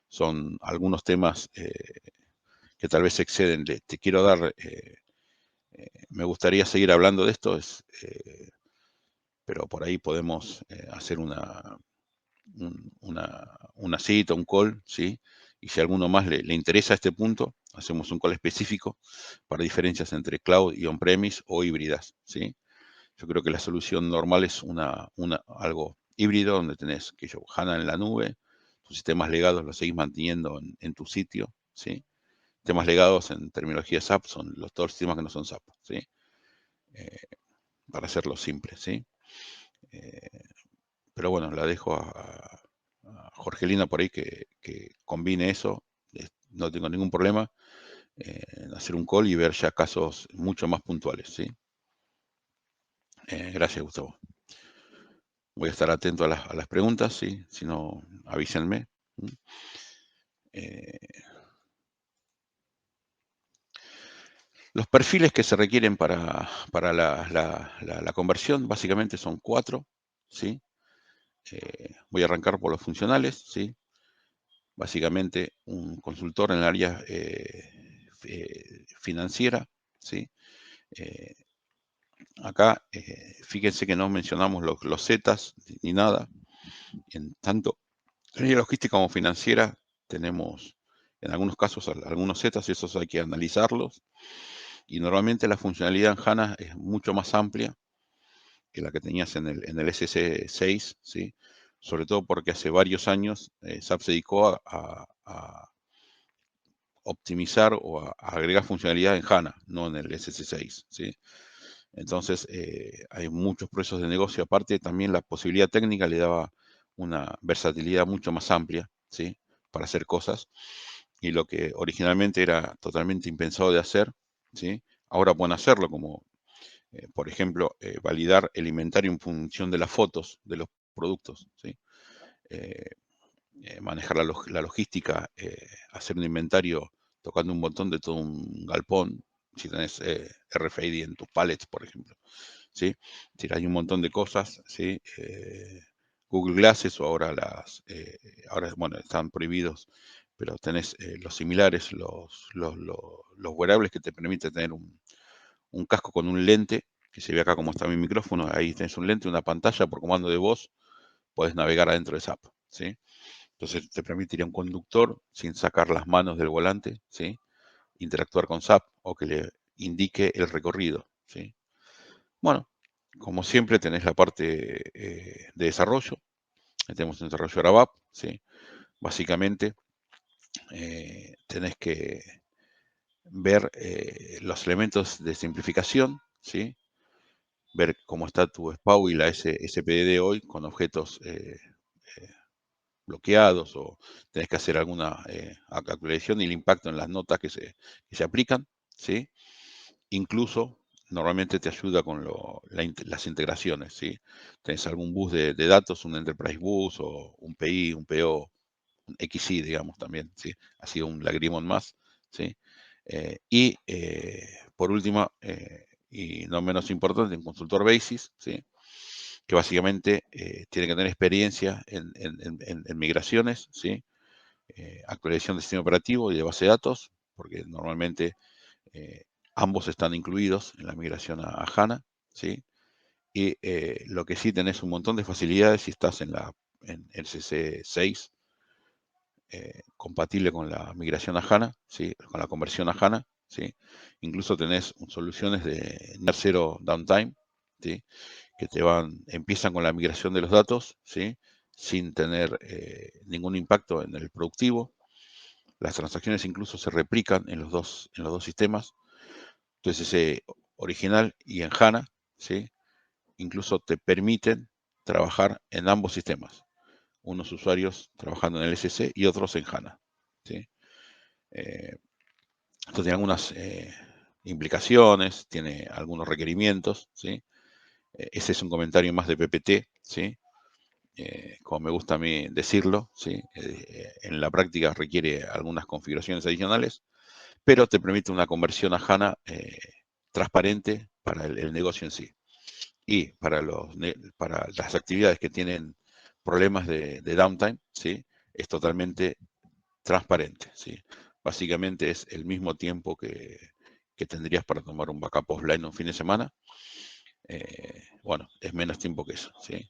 son algunos temas que tal vez exceden. Te quiero dar, me gustaría seguir hablando de esto, pero por ahí podemos hacer una cita, un call, ¿sí? Y si a alguno más le interesa este punto, hacemos un call específico para diferencias entre cloud y on-premise o híbridas, ¿sí? Yo creo que la solución normal es algo híbrido donde tenés que yo, HANA en la nube, tus sistemas legados los seguís manteniendo en tu sitio, ¿sí? Temas legados en terminología SAP son todos los sistemas que no son SAP, ¿sí? Eh, para hacerlo simple, ¿sí? Eh, pero bueno, la dejo a Jorgelina por ahí que combine eso. No tengo ningún problema en hacer un call y ver ya casos mucho más puntuales, ¿sí? Gracias, Gustavo. Voy a estar atento a las preguntas, ¿sí? Si no, avísenme. Eh, los perfiles que se requieren para la conversión básicamente son 4, ¿sí? Voy a arrancar por los funcionales, ¿sí? Básicamente un consultor en el área financiera, ¿sí? Eh, acá, fíjense que no mencionamos los Zetas ni nada. En tanto, en área logística como financiera tenemos en algunos casos algunos Zetas y esos hay que analizarlos. Y normalmente la funcionalidad en HANA es mucho más amplia que la que tenías en el SC6, ¿sí? Sobre todo porque hace varios años SAP se dedicó a optimizar o a agregar funcionalidad en HANA, no en el SC6, ¿sí? Entonces, hay muchos procesos de negocio. Aparte, también la posibilidad técnica le daba una versatilidad mucho más amplia, ¿sí? Para hacer cosas. Y lo que originalmente era totalmente impensado de hacer, ¿sí? Ahora pueden hacerlo, como por ejemplo, validar el inventario en función de las fotos de los productos, ¿sí? Eh, manejar la logística, hacer un inventario tocando un botón de todo un galpón, si tenés RFID en tus pallets, por ejemplo, ¿sí? Es decir, hay un montón de cosas, ¿sí? Google Glasses o ahora, bueno, están prohibidos, pero tenés los similares, los wearables que te permiten tener un casco con un lente, que se ve acá como está mi micrófono, ahí tenés un lente, una pantalla, por comando de voz, podés navegar adentro de SAP, ¿sí? Entonces te permitiría un conductor, sin sacar las manos del volante, ¿sí? Interactuar con SAP o que le indique el recorrido, ¿sí? Bueno, como siempre tenés la parte de desarrollo, tenemos un desarrollo ABAP, ¿sí? Básicamente tenés que ver los elementos de simplificación, ¿sí? Ver cómo está tu SPAU y la SPDD hoy con objetos eh, bloqueados o tenés que hacer alguna actualización y el impacto en las notas que se aplican, ¿sí? Incluso normalmente te ayuda con las integraciones, ¿sí? Tenés algún bus de datos, un Enterprise Bus o un PI, un PO, un XI, digamos también, ¿sí? Ha sido un lagrimón más, ¿sí? Por último, y no menos importante, un consultor Basis, ¿sí? Que básicamente tiene que tener experiencia en migraciones, ¿sí? Actualización de sistema operativo y de base de datos, porque normalmente ambos están incluidos en la migración a HANA, ¿sí? Y lo que sí tenés un montón de facilidades si estás en el CC6, compatible con la migración a HANA, ¿sí? Con la conversión a HANA, ¿sí? Incluso tenés soluciones de Near Zero Downtime, ¿sí? Que empiezan con la migración de los datos, ¿sí? Sin tener ningún impacto en el productivo. Las transacciones incluso se replican en los dos sistemas. Entonces, ese original y en HANA, ¿sí? Incluso te permiten trabajar en ambos sistemas. Unos usuarios trabajando en el SC y otros en HANA, ¿sí? Esto tiene algunas implicaciones, tiene algunos requerimientos, ¿sí? Ese es un comentario más de PPT, ¿sí? Como me gusta a mí decirlo, ¿sí? En la práctica requiere algunas configuraciones adicionales, pero te permite una conversión a HANA transparente para el negocio en sí. Y para las actividades que tienen problemas de downtime, ¿sí? Es totalmente transparente, ¿sí? Básicamente es el mismo tiempo que tendrías para tomar un backup offline un fin de semana. Bueno, es menos tiempo que eso, ¿sí?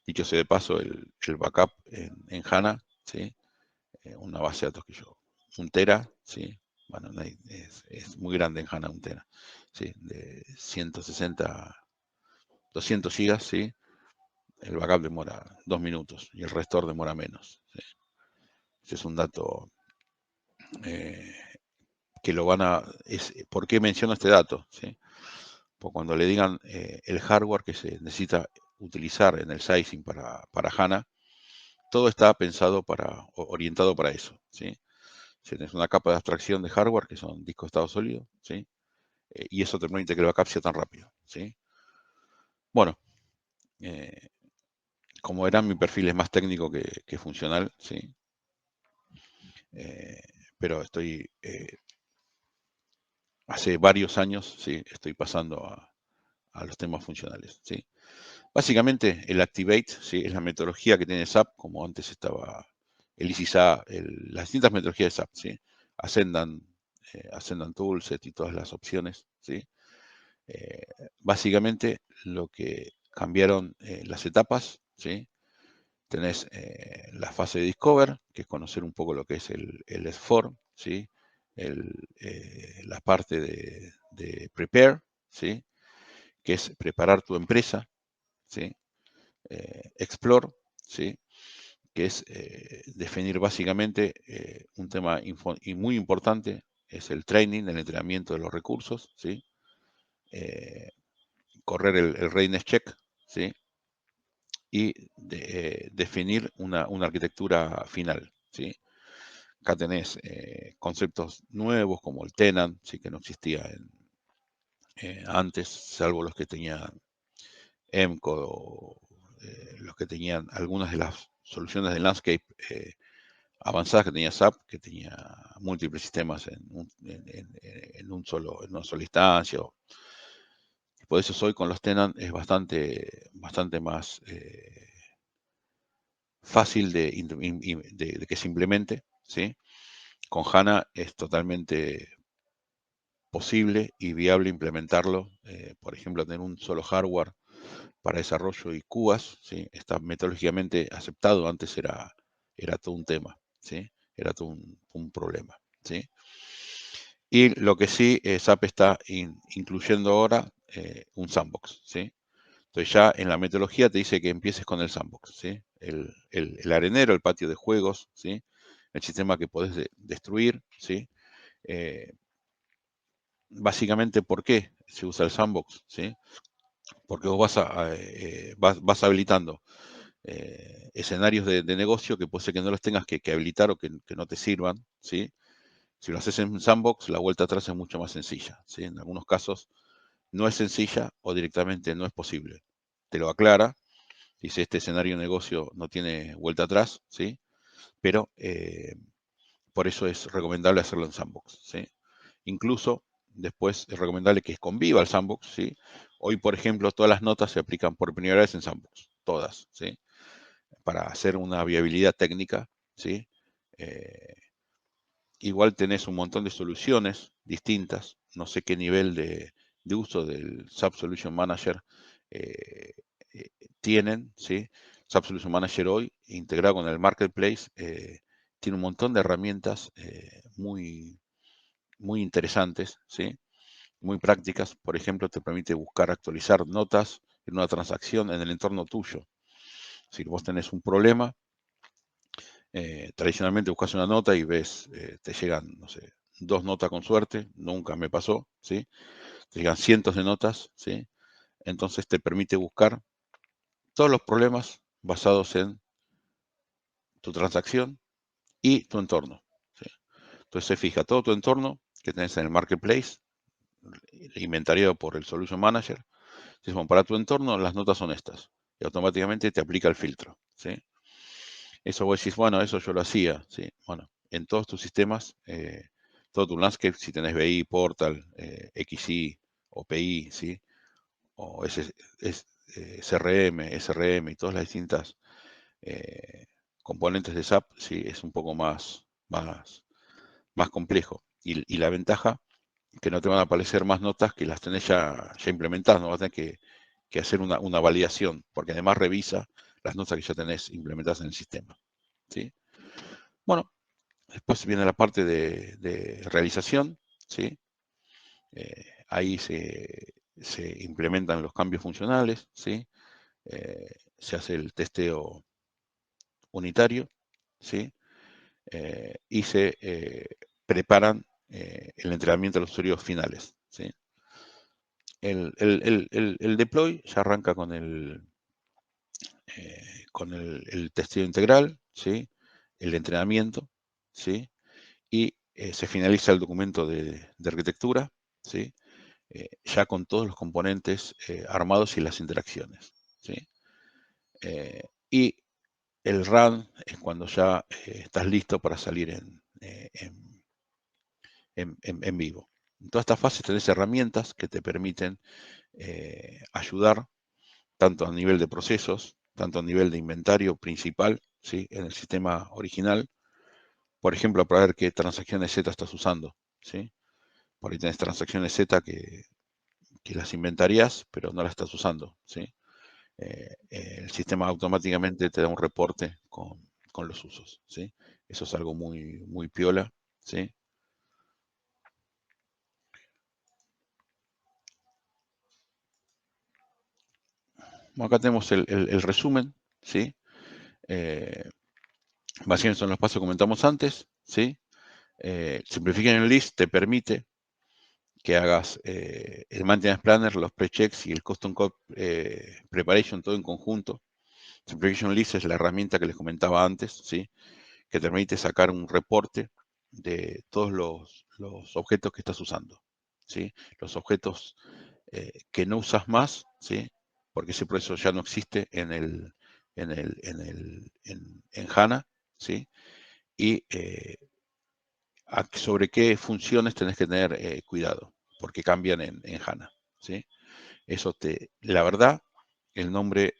Dicho sea de paso, el backup en HANA, ¿sí? Una base de datos que yo, 1 tera, ¿sí? Bueno, es muy grande en HANA 1 tera, ¿sí? De 160, 200 gigas, ¿sí? El backup demora 2 minutos y el restore demora menos, ¿sí? Ese es un dato eh, que lo van a... ¿Por qué menciono este dato? ¿Sí? Porque cuando le digan el hardware que se necesita utilizar en el sizing para HANA, todo está pensado orientado para eso, ¿sí? Si tienes una capa de abstracción de hardware, que son discos de estado sólido, ¿sí? Y eso te permite que el backup sea tan rápido, ¿sí? Bueno, eh, como verán, mi perfil es más técnico que funcional, ¿sí? Pero hace varios años, ¿sí? Estoy pasando a los temas funcionales, ¿sí? Básicamente, el Activate, ¿sí? Es la metodología que tiene SAP, como antes estaba el ISISA, las distintas metodologías de SAP, ¿sí? Ascendan, Ascendan Toolset y todas las opciones, ¿sí? Básicamente, lo que cambiaron las etapas, ¿sí? Tenés la fase de Discover, que es conocer un poco lo que es el S4, ¿sí? La parte de Prepare, ¿sí? Que es preparar tu empresa, ¿sí? Explore, ¿sí? Que es definir básicamente un tema y muy importante, es el training, el entrenamiento de los recursos, ¿sí? Correr el readiness check, ¿sí? Y definir una arquitectura final, ¿sí? Acá tenés conceptos nuevos como el tenant, ¿sí? Que no existía antes, salvo los que tenían EMCO o los que tenían algunas de las soluciones de landscape avanzadas que tenía SAP, que tenía múltiples sistemas en una sola instancia. Por eso hoy con los tenant es bastante más fácil de que se implemente, ¿sí? Con HANA es totalmente posible y viable implementarlo. Por ejemplo, tener un solo hardware para desarrollo y cubas, ¿sí? Está metodológicamente aceptado, antes era todo un tema, ¿sí? Era todo un problema, ¿sí? Y lo que sí, SAP está incluyendo ahora un sandbox, ¿sí? Entonces ya en la metodología te dice que empieces con el sandbox, ¿sí? El arenero, el patio de juegos, ¿sí? El sistema que podés destruir, ¿sí? Básicamente, ¿por qué se usa el sandbox? ¿Sí? Porque vos vas habilitando escenarios de negocio que puede ser que no los tengas que habilitar o que no te sirvan, ¿sí? Si lo haces en sandbox, la vuelta atrás es mucho más sencilla, ¿sí? En algunos casos no es sencilla o directamente no es posible. Te lo aclara, dice este escenario de negocio no tiene vuelta atrás, ¿sí? Pero por eso es recomendable hacerlo en sandbox, ¿sí? Incluso después es recomendable que conviva el sandbox, ¿sí? Hoy, por ejemplo, todas las notas se aplican por primera vez en sandbox, todas, ¿sí? Para hacer una viabilidad técnica, ¿sí? Eh, Igual tenés un montón de soluciones distintas, no sé qué nivel de uso del SAP Solution Manager tienen, ¿sí? SAP Solution Manager hoy, integrado con el Marketplace, tiene un montón de herramientas muy, muy interesantes, ¿sí? Muy prácticas. Por ejemplo, te permite buscar, actualizar notas en una transacción en el entorno tuyo. Si vos tenés un problema, tradicionalmente buscas una nota y ves, te llegan, no sé, 2 notas con suerte, nunca me pasó, ¿sí? Te llegan cientos de notas, ¿sí? Entonces te permite buscar todos los problemas basados en tu transacción y tu entorno, ¿sí? Entonces se fija todo tu entorno que tenés en el Marketplace, inventariado por el Solution Manager. Dices, bueno, para tu entorno las notas son estas. Y automáticamente te aplica el filtro, ¿sí? Eso vos decís, bueno, eso yo lo hacía, ¿sí? Bueno, en todos tus sistemas, todo tu landscape, si tenés BI, Portal, XI, OPI, ¿sí? O CRM, SRM y todas las distintas componentes de SAP, sí, es un poco más complejo. Y la ventaja que no te van a aparecer más notas que las tenés ya implementadas, no vas a tener que hacer una validación, porque además revisa las notas que ya tenés implementadas en el sistema, ¿sí? Bueno, después viene la parte de realización, ¿sí? Ahí se implementan los cambios funcionales, ¿sí? Se hace el testeo unitario, ¿sí? Y se preparan el entrenamiento de los usuarios finales, ¿sí? El deploy ya arranca con el testeo integral, ¿sí? El entrenamiento, ¿sí? Y se finaliza el documento de arquitectura, ¿sí? Ya con todos los componentes armados y las interacciones, ¿sí? Y el run es cuando ya estás listo para salir en vivo. En toda esta fase tenés herramientas que te permiten ayudar tanto a nivel de procesos, tanto a nivel de inventario principal, ¿sí? En el sistema original, por ejemplo, para ver qué transacciones Z estás usando, ¿sí? Por ahí tenés transacciones Z que las inventarías, pero no las estás usando, ¿sí? El sistema automáticamente te da un reporte con los usos, ¿sí? Eso es algo muy, muy piola, ¿sí? Bueno, acá tenemos el resumen, ¿sí? Eh, Básicamente son los pasos que comentamos antes, ¿sí? Simplificar el list te permite que hagas el maintenance planner, los pre-checks y el custom code preparation todo en conjunto. Simplification list es la herramienta que les comentaba antes, ¿sí? Que te permite sacar un reporte de todos los objetos que estás usando, ¿sí? Los objetos que no usas más, ¿sí? Porque ese proceso ya no existe en HANA, ¿sí? Y sobre qué funciones tenés que tener cuidado, porque cambian en HANA, ¿sí? La verdad, el nombre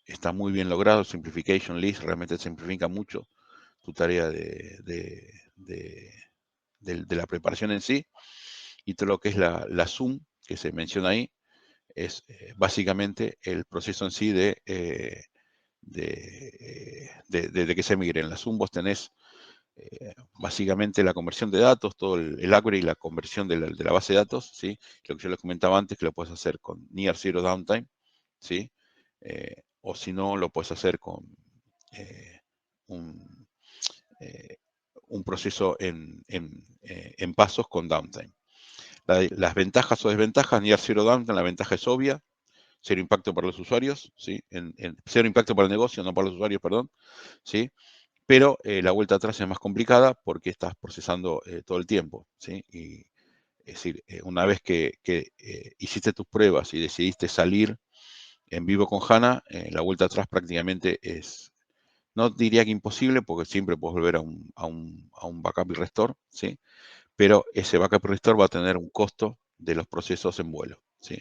está muy bien logrado, Simplification List, realmente simplifica mucho tu tarea de la preparación en sí, y todo lo que es la Zoom, que se menciona ahí, es básicamente el proceso en sí de que se migre. En la Zoom vos tenés básicamente la conversión de datos, todo el Acquery y la conversión de la base de datos, ¿sí? Lo que yo les comentaba antes, que lo puedes hacer con Near Zero Downtime, ¿sí? O si no, lo puedes hacer con eh, un, eh, un proceso en pasos con downtime. Las ventajas o desventajas, Near Zero Downtime, la ventaja es obvia, cero impacto para los usuarios, ¿sí? Cero impacto para el negocio, no para los usuarios, perdón, ¿sí? Pero la vuelta atrás es más complicada porque estás procesando todo el tiempo, ¿sí? Y es decir, una vez que hiciste tus pruebas y decidiste salir en vivo con HANA, la vuelta atrás prácticamente es, no diría que imposible, porque siempre puedes volver a un backup y restore, ¿sí? Pero ese backup y restore va a tener un costo de los procesos en vuelo, ¿sí?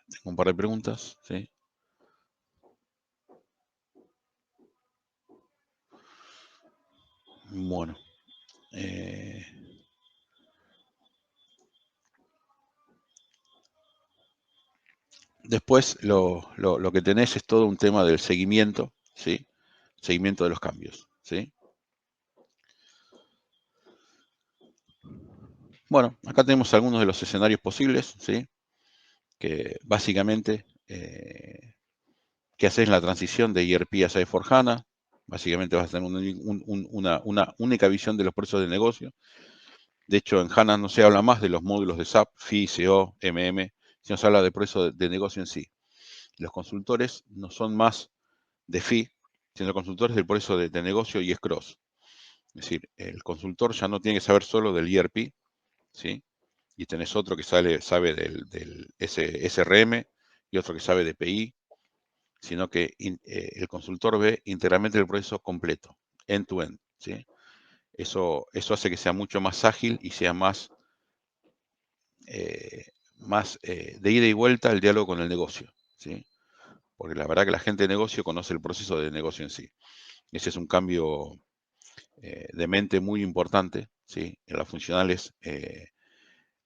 Tengo un par de preguntas, ¿sí? Bueno. Eh, Después lo que tenés es todo un tema del seguimiento, ¿sí? Seguimiento de los cambios, ¿sí? Bueno, acá tenemos algunos de los escenarios posibles, ¿sí? Que básicamente, ¿qué haces en la transición de ERP a S/4HANA? Básicamente vas a tener una única visión de los procesos de negocio. De hecho, en HANA no se habla más de los módulos de SAP, FI, CO, MM, sino se habla de proceso de negocio en sí. Los consultores no son más de FI, sino consultores del proceso de negocio y es cross. Es decir, el consultor ya no tiene que saber solo del ERP, ¿sí? Y tenés otro que sabe del SRM y otro que sabe de PI, sino que el consultor ve integralmente el proceso completo, end-to-end, ¿sí? Eso hace que sea mucho más ágil y sea más, de ida y vuelta el diálogo con el negocio, ¿sí? Porque la verdad que la gente de negocio conoce el proceso de negocio en sí. Ese es un cambio de mente muy importante, ¿sí? En las funcionales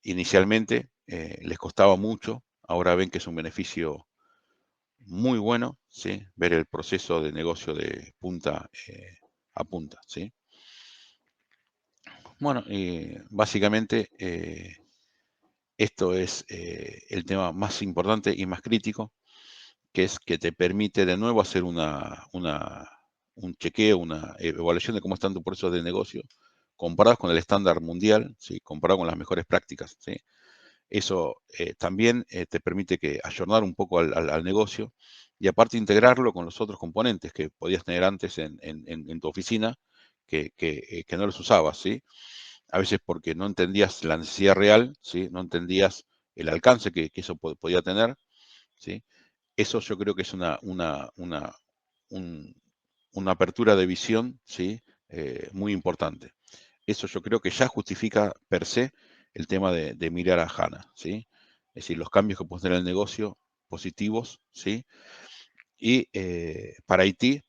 inicialmente les costaba mucho, ahora ven que es un beneficio muy bueno, ¿sí? Ver el proceso de negocio de punta a punta, ¿sí? Bueno, básicamente esto es el tema más importante y más crítico, que es que te permite de nuevo hacer un chequeo, una evaluación de cómo están tus procesos de negocio, comparados con el estándar mundial, ¿sí? Comparado con las mejores prácticas, ¿sí? Eso también te permite ayornar un poco al negocio y aparte integrarlo con los otros componentes que podías tener antes en tu oficina que no los usabas, ¿sí? A veces porque no entendías la necesidad real, ¿sí? No entendías el alcance que eso podía tener, ¿sí? Eso yo creo que es un- una apertura de visión, ¿sí? Muy importante. Eso yo creo que ya justifica per se el tema de mirar a HANA, ¿sí? Es decir, los cambios que puede tener el negocio positivos, ¿sí? Y para IT,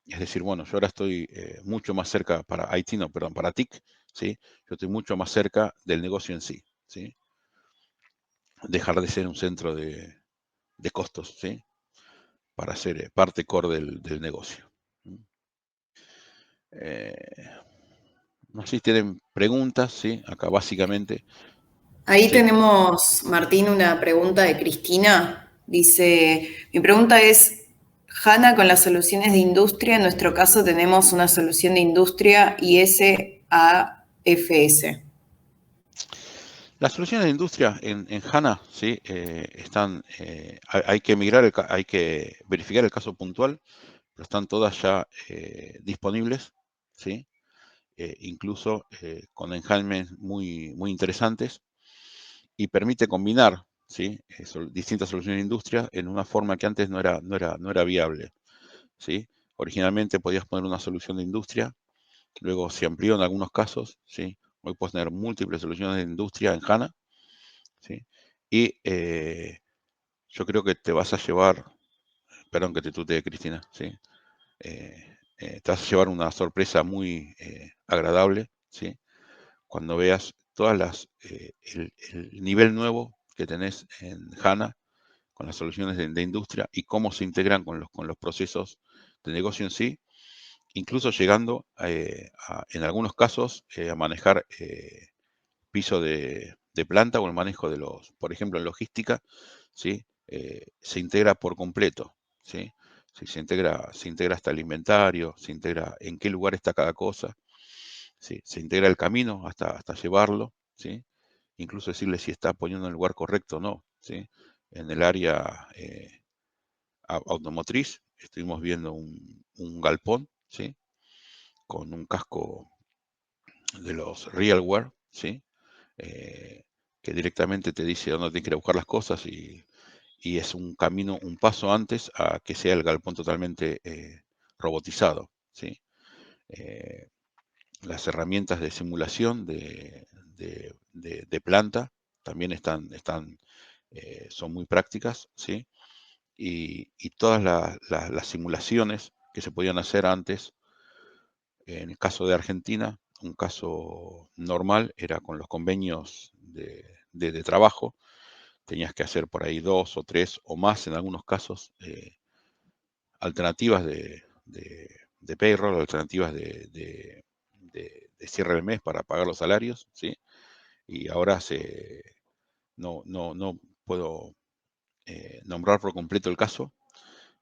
es decir, bueno, yo ahora estoy mucho más cerca, para IT no, perdón, para TIC, ¿sí? Yo estoy mucho más cerca del negocio en sí, ¿sí? Dejar de ser un centro de costos, ¿sí? Para ser parte core del negocio. Eh, no sé si tienen preguntas, ¿sí? Acá básicamente, Ahí sí. tenemos, Martín, una pregunta de Cristina. Dice, mi pregunta es, HANA con las soluciones de industria, en nuestro caso tenemos una solución de industria ISAFS. Las soluciones de industria en HANA, ¿sí? Están, hay que migrar, hay que verificar el caso puntual, pero están todas ya disponibles, ¿sí? Incluso con enhancements muy interesantes y permite combinar, ¿sí? Distintas soluciones de industria en una forma que antes no era viable, ¿sí? Originalmente podías poner una solución de industria, luego se amplió en algunos casos, ¿sí? Hoy puedes tener múltiples soluciones de industria en HANA, ¿sí? Y yo creo que te vas a llevar, perdón que te tutee Cristina, ¿sí? Te vas a llevar una sorpresa muy agradable, ¿sí? Cuando veas el nivel nuevo que tenés en HANA con las soluciones de industria y cómo se integran con los procesos de negocio en sí, incluso llegando en algunos casos a manejar piso de planta o el manejo por ejemplo, en logística, ¿sí? Se integra por completo, ¿sí? Sí, se integra hasta el inventario, se integra en qué lugar está cada cosa, ¿sí? Se integra el camino hasta llevarlo, ¿sí? Incluso decirle si está poniendo en el lugar correcto o no, ¿sí? En el área automotriz estuvimos viendo un galpón, ¿sí? Con un casco de los Realware, ¿sí? Eh, que directamente te dice dónde tienes que ir a buscar las cosas y es un camino, un paso antes a que sea el galpón totalmente robotizado, ¿sí? Eh, las herramientas de simulación de planta también son muy prácticas, ¿sí? Y todas las simulaciones que se podían hacer antes, en el caso de Argentina, un caso normal era con los convenios de trabajo, tenías que hacer por ahí 2 o 3 o más en algunos casos, alternativas de payroll, alternativas de cierre del mes para pagar los salarios, ¿sí? Y ahora no puedo nombrar por completo el caso,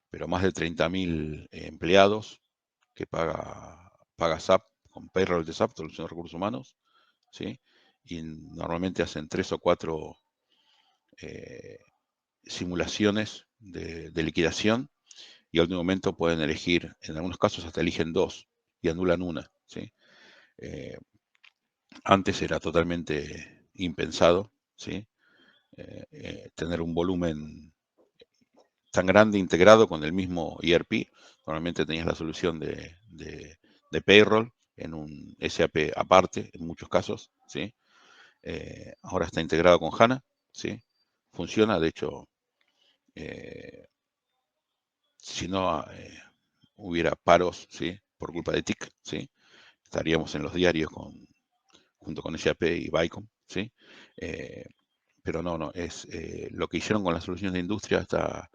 pero más de 30.000 empleados que paga SAP, con payroll de SAP, Solución de Recursos Humanos, ¿sí? Y normalmente hacen 3 o 4 simulaciones de liquidación, y al último momento pueden elegir, en algunos casos hasta eligen 2 y anulan una, ¿sí? Antes era totalmente impensado, ¿sí? Tener un volumen tan grande integrado con el mismo ERP. Normalmente tenías la solución de payroll en un SAP aparte, en muchos casos, ¿sí? Ahora está integrado con HANA, ¿sí? Funciona, de hecho, si no hubiera paros, ¿sí? Por culpa de TIC, ¿sí? Estaríamos en los diarios junto con SAP y Vicom, ¿sí? Pero no, es lo que hicieron con las soluciones de industria está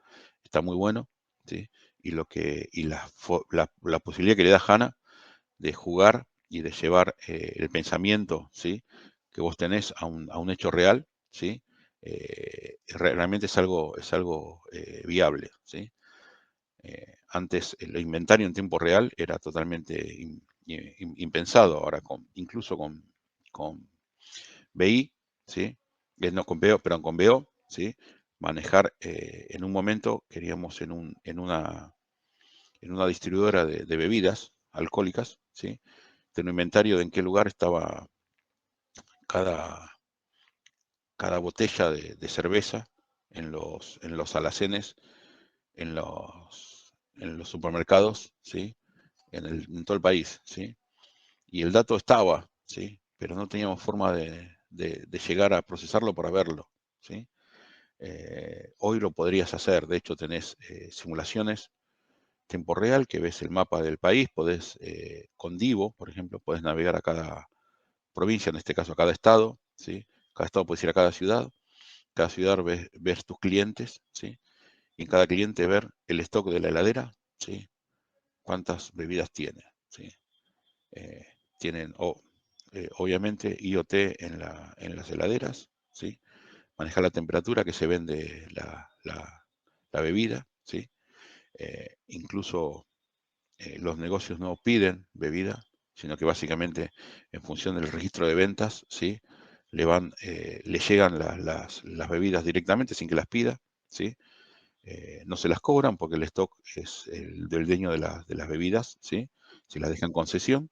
muy bueno, ¿sí? Y la posibilidad que le da HANA de jugar y de llevar el pensamiento, ¿sí? Que vos tenés a un hecho real, ¿sí? Realmente es algo viable, ¿sí? Antes el inventario en tiempo real era totalmente impensado. Ahora incluso con BI, ¿sí? No con BO, pero con BO, ¿sí? Manejar en un momento, queríamos en una distribuidora de bebidas alcohólicas, ¿sí? Tener un inventario de en qué lugar estaba cada botella de cerveza en los alacenes, en los supermercados, ¿sí? En todo el país, ¿sí? Y el dato estaba, ¿sí? Pero no teníamos forma de llegar a procesarlo para verlo, ¿sí? Hoy lo podrías hacer, de hecho tenés simulaciones tiempo real que ves el mapa del país, podés con Divo, por ejemplo, podés navegar a cada provincia, en este caso a cada estado, ¿sí? Cada estado puedes ir a cada ciudad ves tus clientes, ¿sí? Y en cada cliente ver el stock de la heladera, ¿sí? Cuántas bebidas tiene, ¿sí? Tienen obviamente IoT en las heladeras, ¿sí? Manejar la temperatura que se vende la bebida, ¿sí? Incluso los negocios no piden bebida, sino que básicamente en función del registro de ventas, ¿sí? Le llegan las bebidas directamente sin que las pida, ¿sí? No se las cobran porque el stock es el del dueño de las bebidas, ¿sí? Se las dejan concesión,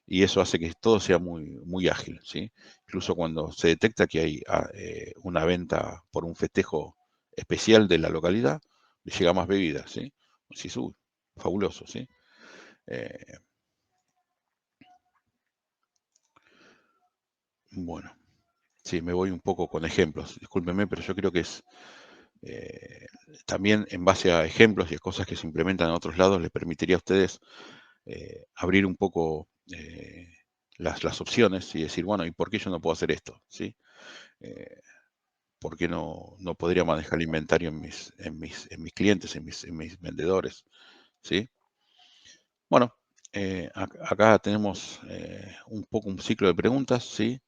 y eso hace que todo sea muy, muy ágil, ¿sí? Incluso cuando se detecta que hay una venta por un festejo especial de la localidad, le llega más bebidas, ¿sí? Sí, fabuloso, ¿sí? Bueno, sí, me voy un poco con ejemplos, discúlpenme, pero yo creo que es también en base a ejemplos y a cosas que se implementan en otros lados, les permitiría a ustedes abrir un poco las opciones y decir, bueno, ¿y por qué yo no puedo hacer esto? ¿Sí? ¿Por qué no podría manejar el inventario en mis clientes, en mis vendedores? ¿Sí? Bueno, acá tenemos un poco un ciclo de preguntas, ¿sí?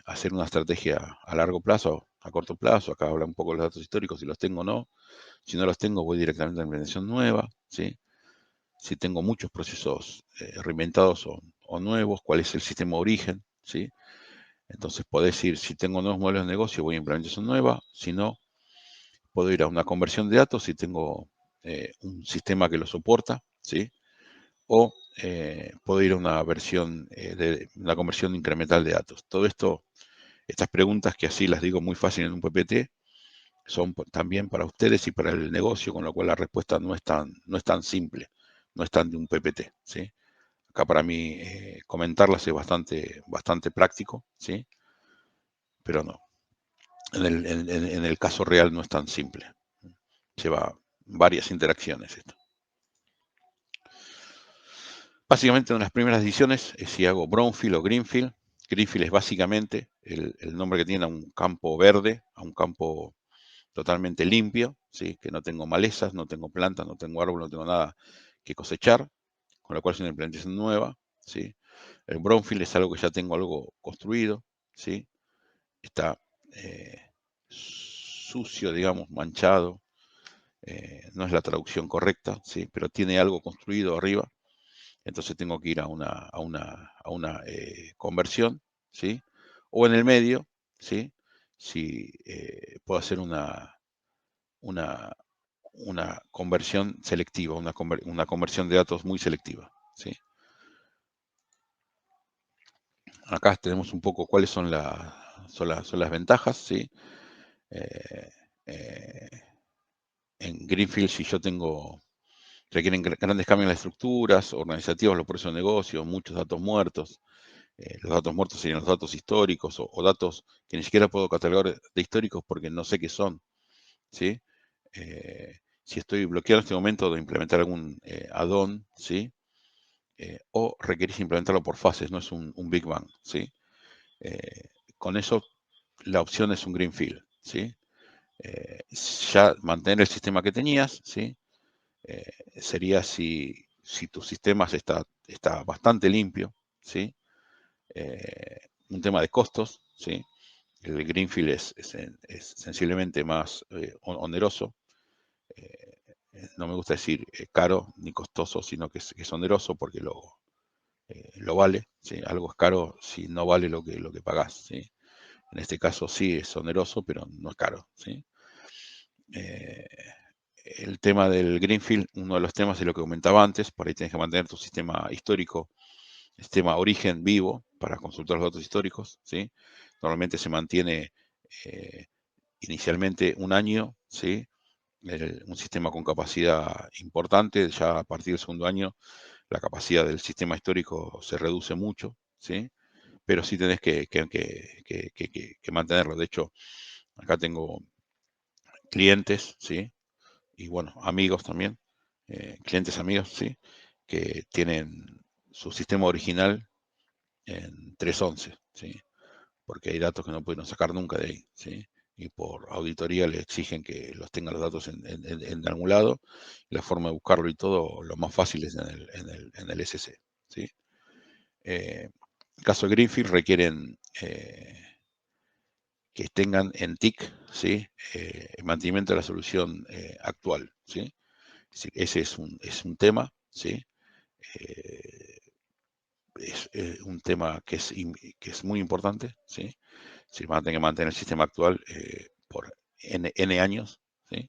Hacer una estrategia a largo plazo, a corto plazo. Acá habla un poco de los datos históricos, si los tengo o no. Si no los tengo, voy directamente a la implementación nueva, ¿sí? Si tengo muchos procesos reinventados o nuevos, cuál es el sistema de origen, ¿sí? Entonces podés decir, si tengo nuevos modelos de negocio, voy a implementación nueva. Si no, puedo ir a una conversión de datos si tengo un sistema que lo soporta, ¿sí? O puedo ir a una una conversión incremental de datos. Todo esto, estas preguntas que así las digo muy fácil en un PPT, son también para ustedes y para el negocio, con lo cual la respuesta no es tan simple, no es tan de un PPT, ¿sí? Acá para mí comentarlas es bastante práctico, ¿sí? Pero no, en el caso real no es tan simple. Lleva varias interacciones esto. Básicamente, una de las primeras decisiones es si hago brownfield o greenfield, Greenfield es básicamente el nombre que tiene a un campo verde, a un campo totalmente limpio, ¿sí? Que no tengo malezas, no tengo plantas, no tengo árboles, no tengo nada que cosechar, con lo cual es una implementación nueva, ¿sí? El brownfield es algo que ya tengo algo construido, ¿sí? Está sucio, digamos, manchado, no es la traducción correcta, ¿sí? Pero tiene algo construido arriba, entonces tengo que ir a una conversión, ¿sí? O en el medio, ¿sí? Si puedo hacer una conversión selectiva, una conversión de datos muy selectiva, ¿sí? Acá tenemos un poco cuáles son las ventajas, ¿sí? En Greenfield, si yo requieren grandes cambios en las estructuras, organizativos, los procesos de negocio, muchos datos muertos. Los datos muertos serían los datos históricos o datos que ni siquiera puedo catalogar de históricos porque no sé qué son, ¿sí? Si estoy bloqueado en este momento de implementar algún add-on, ¿sí? O requerís implementarlo por fases, no es un Big Bang, ¿sí? Con eso, la opción es un Greenfield, ¿sí? Ya mantener el sistema que tenías, ¿sí? Sería si tu sistema está bastante limpio, ¿sí? Un tema de costos, ¿sí? El Greenfield es sensiblemente más oneroso. No me gusta decir caro ni costoso, sino que es oneroso porque lo vale, ¿sí? Algo es caro si no vale lo que pagás, ¿sí? En este caso sí es oneroso, pero no es caro, ¿sí? El tema del Greenfield, uno de los temas es lo que comentaba antes, por ahí tienes que mantener tu sistema histórico, sistema origen vivo para consultar los datos históricos, ¿sí? Normalmente se mantiene inicialmente un año, ¿sí? Un sistema con capacidad importante, ya a partir del segundo año la capacidad del sistema histórico se reduce mucho, ¿sí? Pero sí tenés que mantenerlo. De hecho, acá tengo clientes, ¿sí? Y bueno, amigos también, clientes amigos, ¿sí? Que tienen su sistema original en 3.11, ¿sí? Porque hay datos que no pudieron sacar nunca de ahí, ¿sí? Y por auditoría le exigen que los tengan los datos en algún lado. La forma de buscarlo y todo, lo más fácil es en el SC, ¿sí? En el caso de Greenfield requieren que tengan en TIC, ¿sí? El mantenimiento de la solución actual, ¿sí? Ese es un tema, ¿sí? Es un tema que es muy importante, ¿sí? Si van a tener que mantener el sistema actual por N años, ¿sí?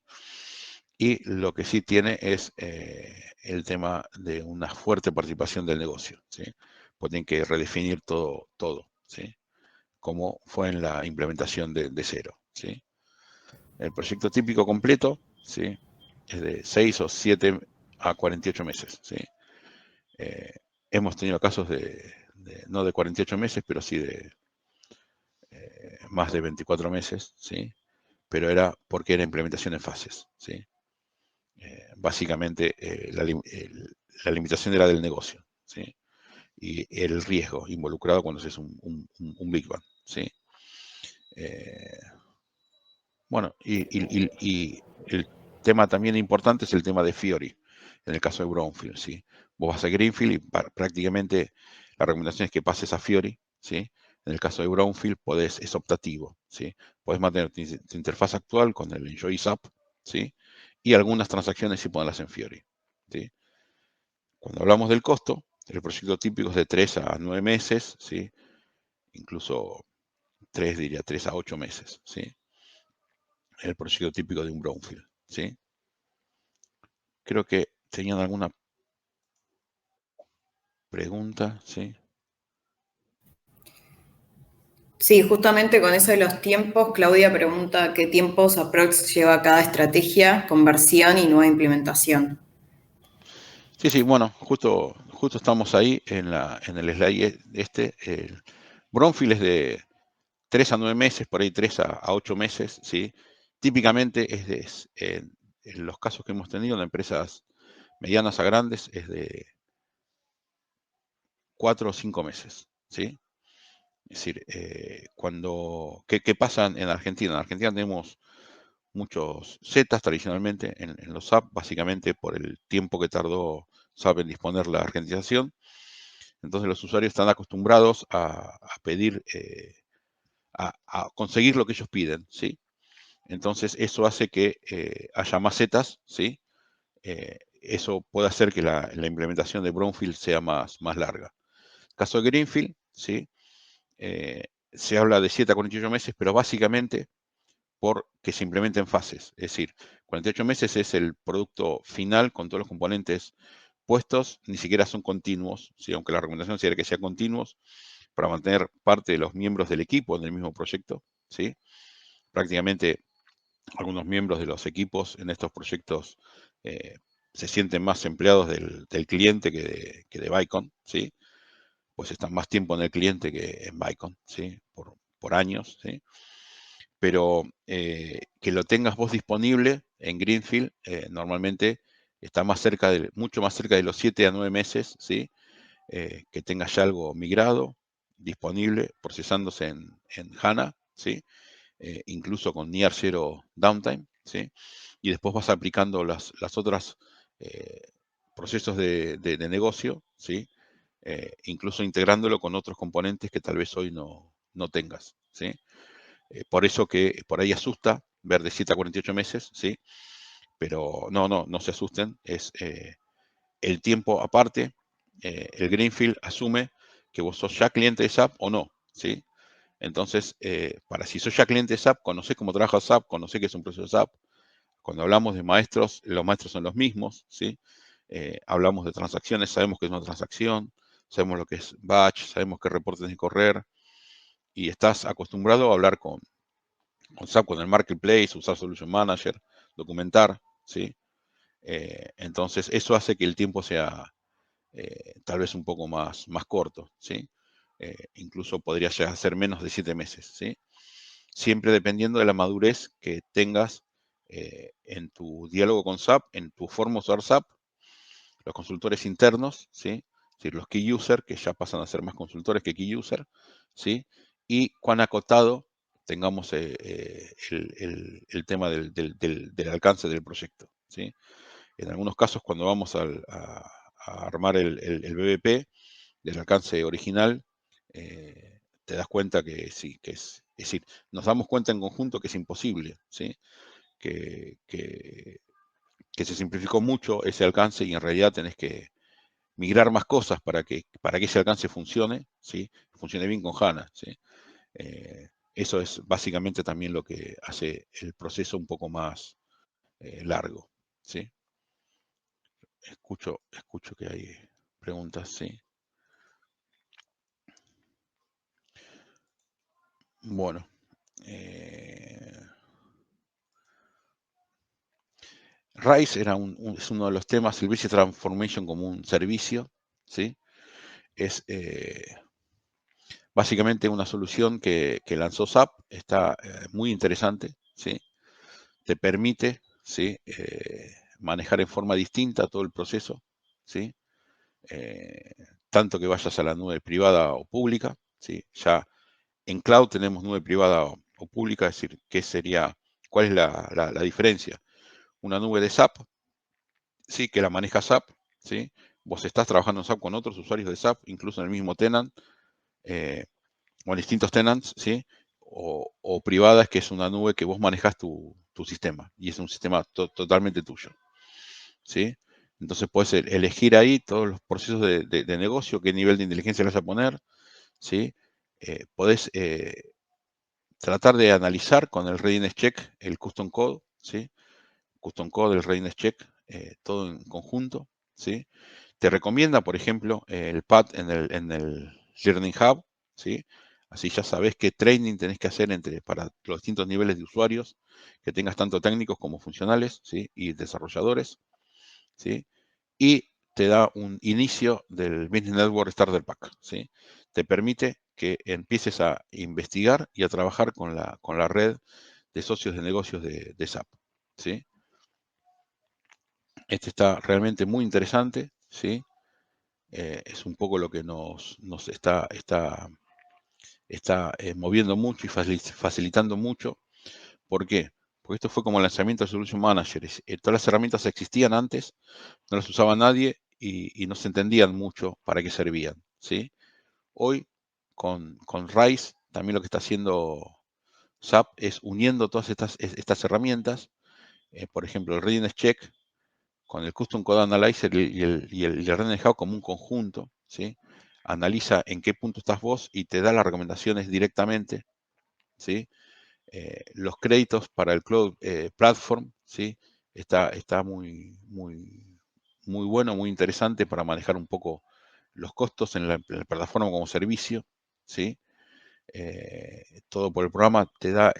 Y lo que sí tiene es el tema de una fuerte participación del negocio, ¿sí? Pues tienen que redefinir todo, ¿sí? Como fue en la implementación de cero, ¿sí? El proyecto típico completo, ¿sí? Es de 6 o 7 a 48 meses, ¿sí? Hemos tenido casos no de 48 meses, pero sí de más de 24 meses, ¿sí? Pero era porque era implementación en fases, ¿sí? Básicamente la limitación era del negocio, ¿sí? Y el riesgo involucrado cuando es un Big Bang, ¿sí? Bueno, y el tema también importante es el tema de Fiori, en el caso de Brownfield, ¿sí? Vos vas a Greenfield y prácticamente la recomendación es que pases a Fiori, ¿sí? En el caso de Brownfield es optativo, ¿sí? Podés mantener tu interfaz actual con el Enjoy App, ¿sí? Y algunas transacciones sí ponerlas en Fiori, ¿sí? Cuando hablamos del costo, el proyecto típico es de 3 a 9 meses, ¿sí? Incluso 3 a 8 meses, ¿sí? El proyecto típico de un Brownfield, ¿sí? Creo que tenían alguna pregunta, ¿sí? Sí, justamente con eso de los tiempos, Claudia pregunta qué tiempos aprox lleva cada estrategia, conversión y nueva implementación. Sí, bueno, justo estamos ahí en el slide el Brownfield es de 3 a 9 meses, por ahí 3 a 8 meses, ¿sí? Típicamente en los casos que hemos tenido en empresas medianas a grandes es de 4 o 5 meses, ¿sí? Es decir, ¿qué pasa en Argentina? En Argentina tenemos muchos Zetas tradicionalmente en los SAP, básicamente por el tiempo que tardó SAP en disponer la argentinización. Entonces los usuarios están acostumbrados a pedir, a conseguir lo que ellos piden, ¿sí? Entonces eso hace que haya más Zetas, ¿sí? Eso puede hacer que la implementación de Brownfield sea más larga. Caso de Greenfield, ¿sí? Se habla de 7 a 48 meses, pero básicamente porque se implementa en fases. Es decir, 48 meses es el producto final con todos los componentes puestos, ni siquiera son continuos, ¿sí? Aunque la recomendación sería que sean continuos para mantener parte de los miembros del equipo en el mismo proyecto, ¿sí? Prácticamente algunos miembros de los equipos en estos proyectos se sienten más empleados del cliente que de Vicon, ¿sí? Pues están más tiempo en el cliente que en Vicon, ¿sí? Por años, ¿sí? Pero que lo tengas vos disponible en Greenfield, normalmente está mucho más cerca de los 7 a 9 meses, ¿sí? Que tengas ya algo migrado, disponible, procesándose en HANA, ¿sí? Incluso con Near Zero Downtime, ¿sí? Y después vas aplicando las otras procesos de negocio, ¿sí? Incluso integrándolo con otros componentes que tal vez hoy no tengas, ¿sí? Por eso que por ahí asusta ver de 7 a 48 meses, ¿sí? Pero no se asusten, es el tiempo aparte. El Greenfield asume que vos sos ya cliente de SAP o no, ¿sí? Entonces, si sos ya cliente de SAP, conocés cómo trabaja SAP, conocés que es un proceso de SAP. Cuando hablamos de maestros, los maestros son los mismos, ¿sí? Hablamos de transacciones, sabemos que es una transacción, sabemos lo que es batch, sabemos qué reportes tenés que correr, y estás acostumbrado a hablar con SAP, con el Marketplace, usar Solution Manager, documentar, ¿sí? Entonces, eso hace que el tiempo sea tal vez un poco más corto, ¿sí? Incluso podría llegar a ser menos de 7 meses, ¿sí? Siempre dependiendo de la madurez que tengas en tu diálogo con SAP, en tu forma de usar SAP, los consultores internos, ¿sí? Es decir, los key user, que ya pasan a ser más consultores que key user, ¿sí? Y cuán acotado tengamos el tema del alcance del proyecto, ¿sí? En algunos casos, cuando vamos a armar el BBP del alcance original, te das cuenta que sí, es decir, nos damos cuenta en conjunto que es imposible, ¿sí? Que se simplificó mucho ese alcance y en realidad tenés que migrar más cosas para que ese alcance funcione, ¿sí? Funcione bien con HANA, ¿sí? Eso es básicamente también lo que hace el proceso un poco más largo, ¿sí? Escucho que hay preguntas, ¿sí? Bueno. RISE es uno de los temas, el Business Transformation como un servicio, ¿sí? Es básicamente una solución que lanzó SAP, está muy interesante, ¿sí? Te permite, ¿sí? Manejar en forma distinta todo el proceso, ¿sí? Tanto que vayas a la nube privada o pública, ¿sí? Ya en cloud tenemos nube privada o pública, es decir, ¿cuál es la diferencia? Una nube de SAP, ¿sí? Que la maneja SAP, ¿sí? Vos estás trabajando en SAP con otros usuarios de SAP, incluso en el mismo tenant, o en distintos tenants, ¿sí? O privadas, que es una nube que vos manejas tu sistema, y es un sistema totalmente tuyo, ¿sí? Entonces puedes elegir ahí todos los procesos de negocio, qué nivel de inteligencia le vas a poner, ¿sí? Podés tratar de analizar con el Readiness Check el Custom Code, ¿sí? Custom Code, el Readiness Check, todo en conjunto, ¿sí? Te recomienda, por ejemplo, el pad en el Learning Hub, ¿sí? Así ya sabes qué training tenés que hacer para los distintos niveles de usuarios, que tengas tanto técnicos como funcionales, ¿sí? Y desarrolladores, ¿sí? Y te da un inicio del Business Network Starter Pack, ¿sí? Te permite que empieces a investigar y a trabajar con la red de socios de negocios de SAP, ¿sí? Este está realmente muy interesante, ¿sí? Es un poco lo que nos está está moviendo mucho y facilitando mucho. ¿Por qué? Porque esto fue como el lanzamiento de Solution Manager. Todas las herramientas existían antes, no las usaba nadie y no se entendían mucho para qué servían, ¿sí? Hoy, con RISE, también lo que está haciendo SAP es uniendo todas estas herramientas, por ejemplo, el Readiness Check, con el Custom Code Analyzer y el Readiness Hub como un conjunto, ¿sí? Analiza en qué punto estás vos y te da las recomendaciones directamente, ¿sí? Los créditos para el Cloud Platform, ¿sí? Está muy bueno, muy interesante para manejar un poco los costos en la plataforma como servicio, ¿sí? Todo por el programa te da,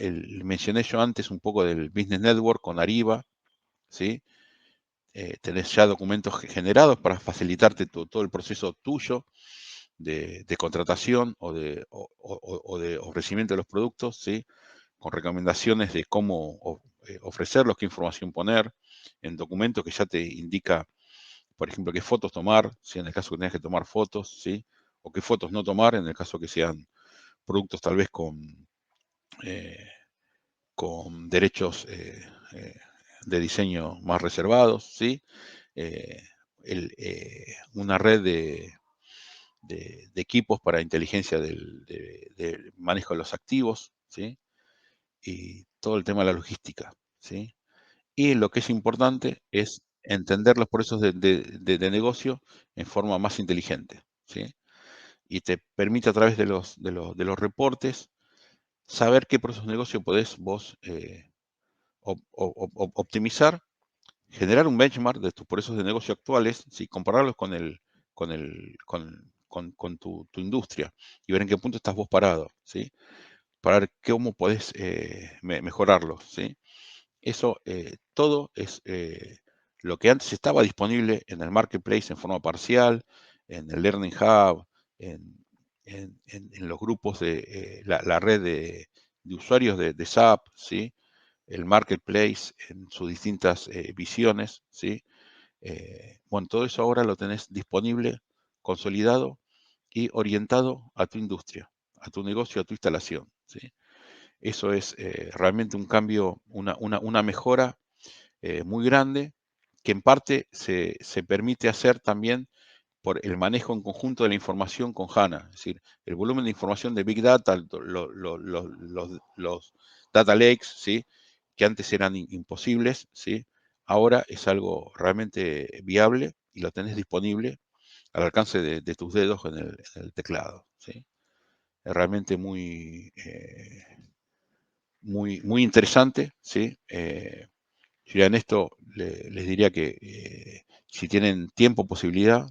mencioné yo antes un poco del Business Network con Ariba, ¿sí? Tenés ya documentos generados para facilitarte todo el proceso tuyo de contratación o de ofrecimiento de los productos, ¿sí? Con recomendaciones de cómo ofrecerlos, qué información poner, en documentos que ya te indica, por ejemplo, qué fotos tomar, si en el caso que tengas que tomar fotos, ¿sí? O qué fotos no tomar, en el caso que sean productos tal vez con derechos de diseño más reservados, ¿sí? Una red de equipos para inteligencia del manejo de los activos, ¿sí? Y todo el tema de la logística, ¿sí? Y lo que es importante es entender los procesos de negocio en forma más inteligente, ¿sí? Y te permite a través de los reportes saber qué procesos de negocio podés vos optimizar, generar un benchmark de tus procesos de negocio actuales, ¿sí? Compararlos con tu industria y ver en qué punto estás vos parado, ¿sí? Para ver cómo podés mejorarlos, ¿sí? Eso todo es lo que antes estaba disponible en el marketplace en forma parcial, en el Learning Hub, en los grupos de la red de usuarios de SAP, ¿sí? El marketplace en sus distintas visiones, ¿sí? Bueno, todo eso ahora lo tenés disponible, consolidado y orientado a tu industria, a tu negocio, a tu instalación, ¿sí? Eso es realmente un cambio, una mejora muy grande que en parte se permite hacer también por el manejo en conjunto de la información con HANA. Es decir, el volumen de información de Big Data, los data lakes, ¿sí? Que antes eran imposibles, ¿sí? Ahora es algo realmente viable y lo tenés disponible al alcance de tus dedos en el teclado, ¿sí? Es realmente muy interesante, ¿sí? Yo en esto les diría que si tienen tiempo, posibilidad,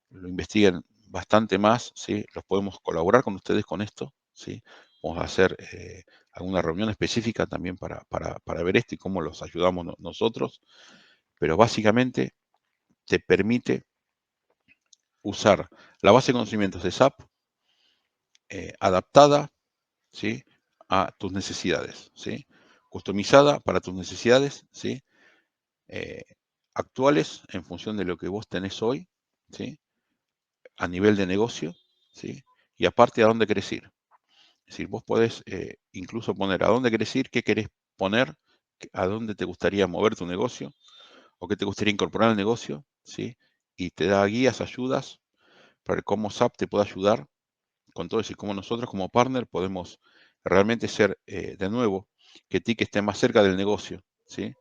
lo investiguen bastante más, ¿sí? Los podemos colaborar con ustedes con esto, ¿sí? Vamos a hacer alguna reunión específica también para ver esto y cómo los ayudamos nosotros, pero básicamente te permite usar la base de conocimientos de SAP adaptada, ¿sí? A tus necesidades, ¿sí? Customizada para tus necesidades, ¿sí? Eh, actuales en función de lo que vos tenés hoy, ¿sí? A nivel de negocio, ¿sí? Y aparte a dónde querés ir. Es decir, vos podés incluso poner a dónde querés ir, qué querés poner, a dónde te gustaría mover tu negocio o qué te gustaría incorporar al negocio, ¿sí? Y te da guías, ayudas para cómo SAP te puede ayudar con todo eso y cómo nosotros como partner podemos realmente ser, de nuevo, que TIC esté más cerca del negocio, ¿sí?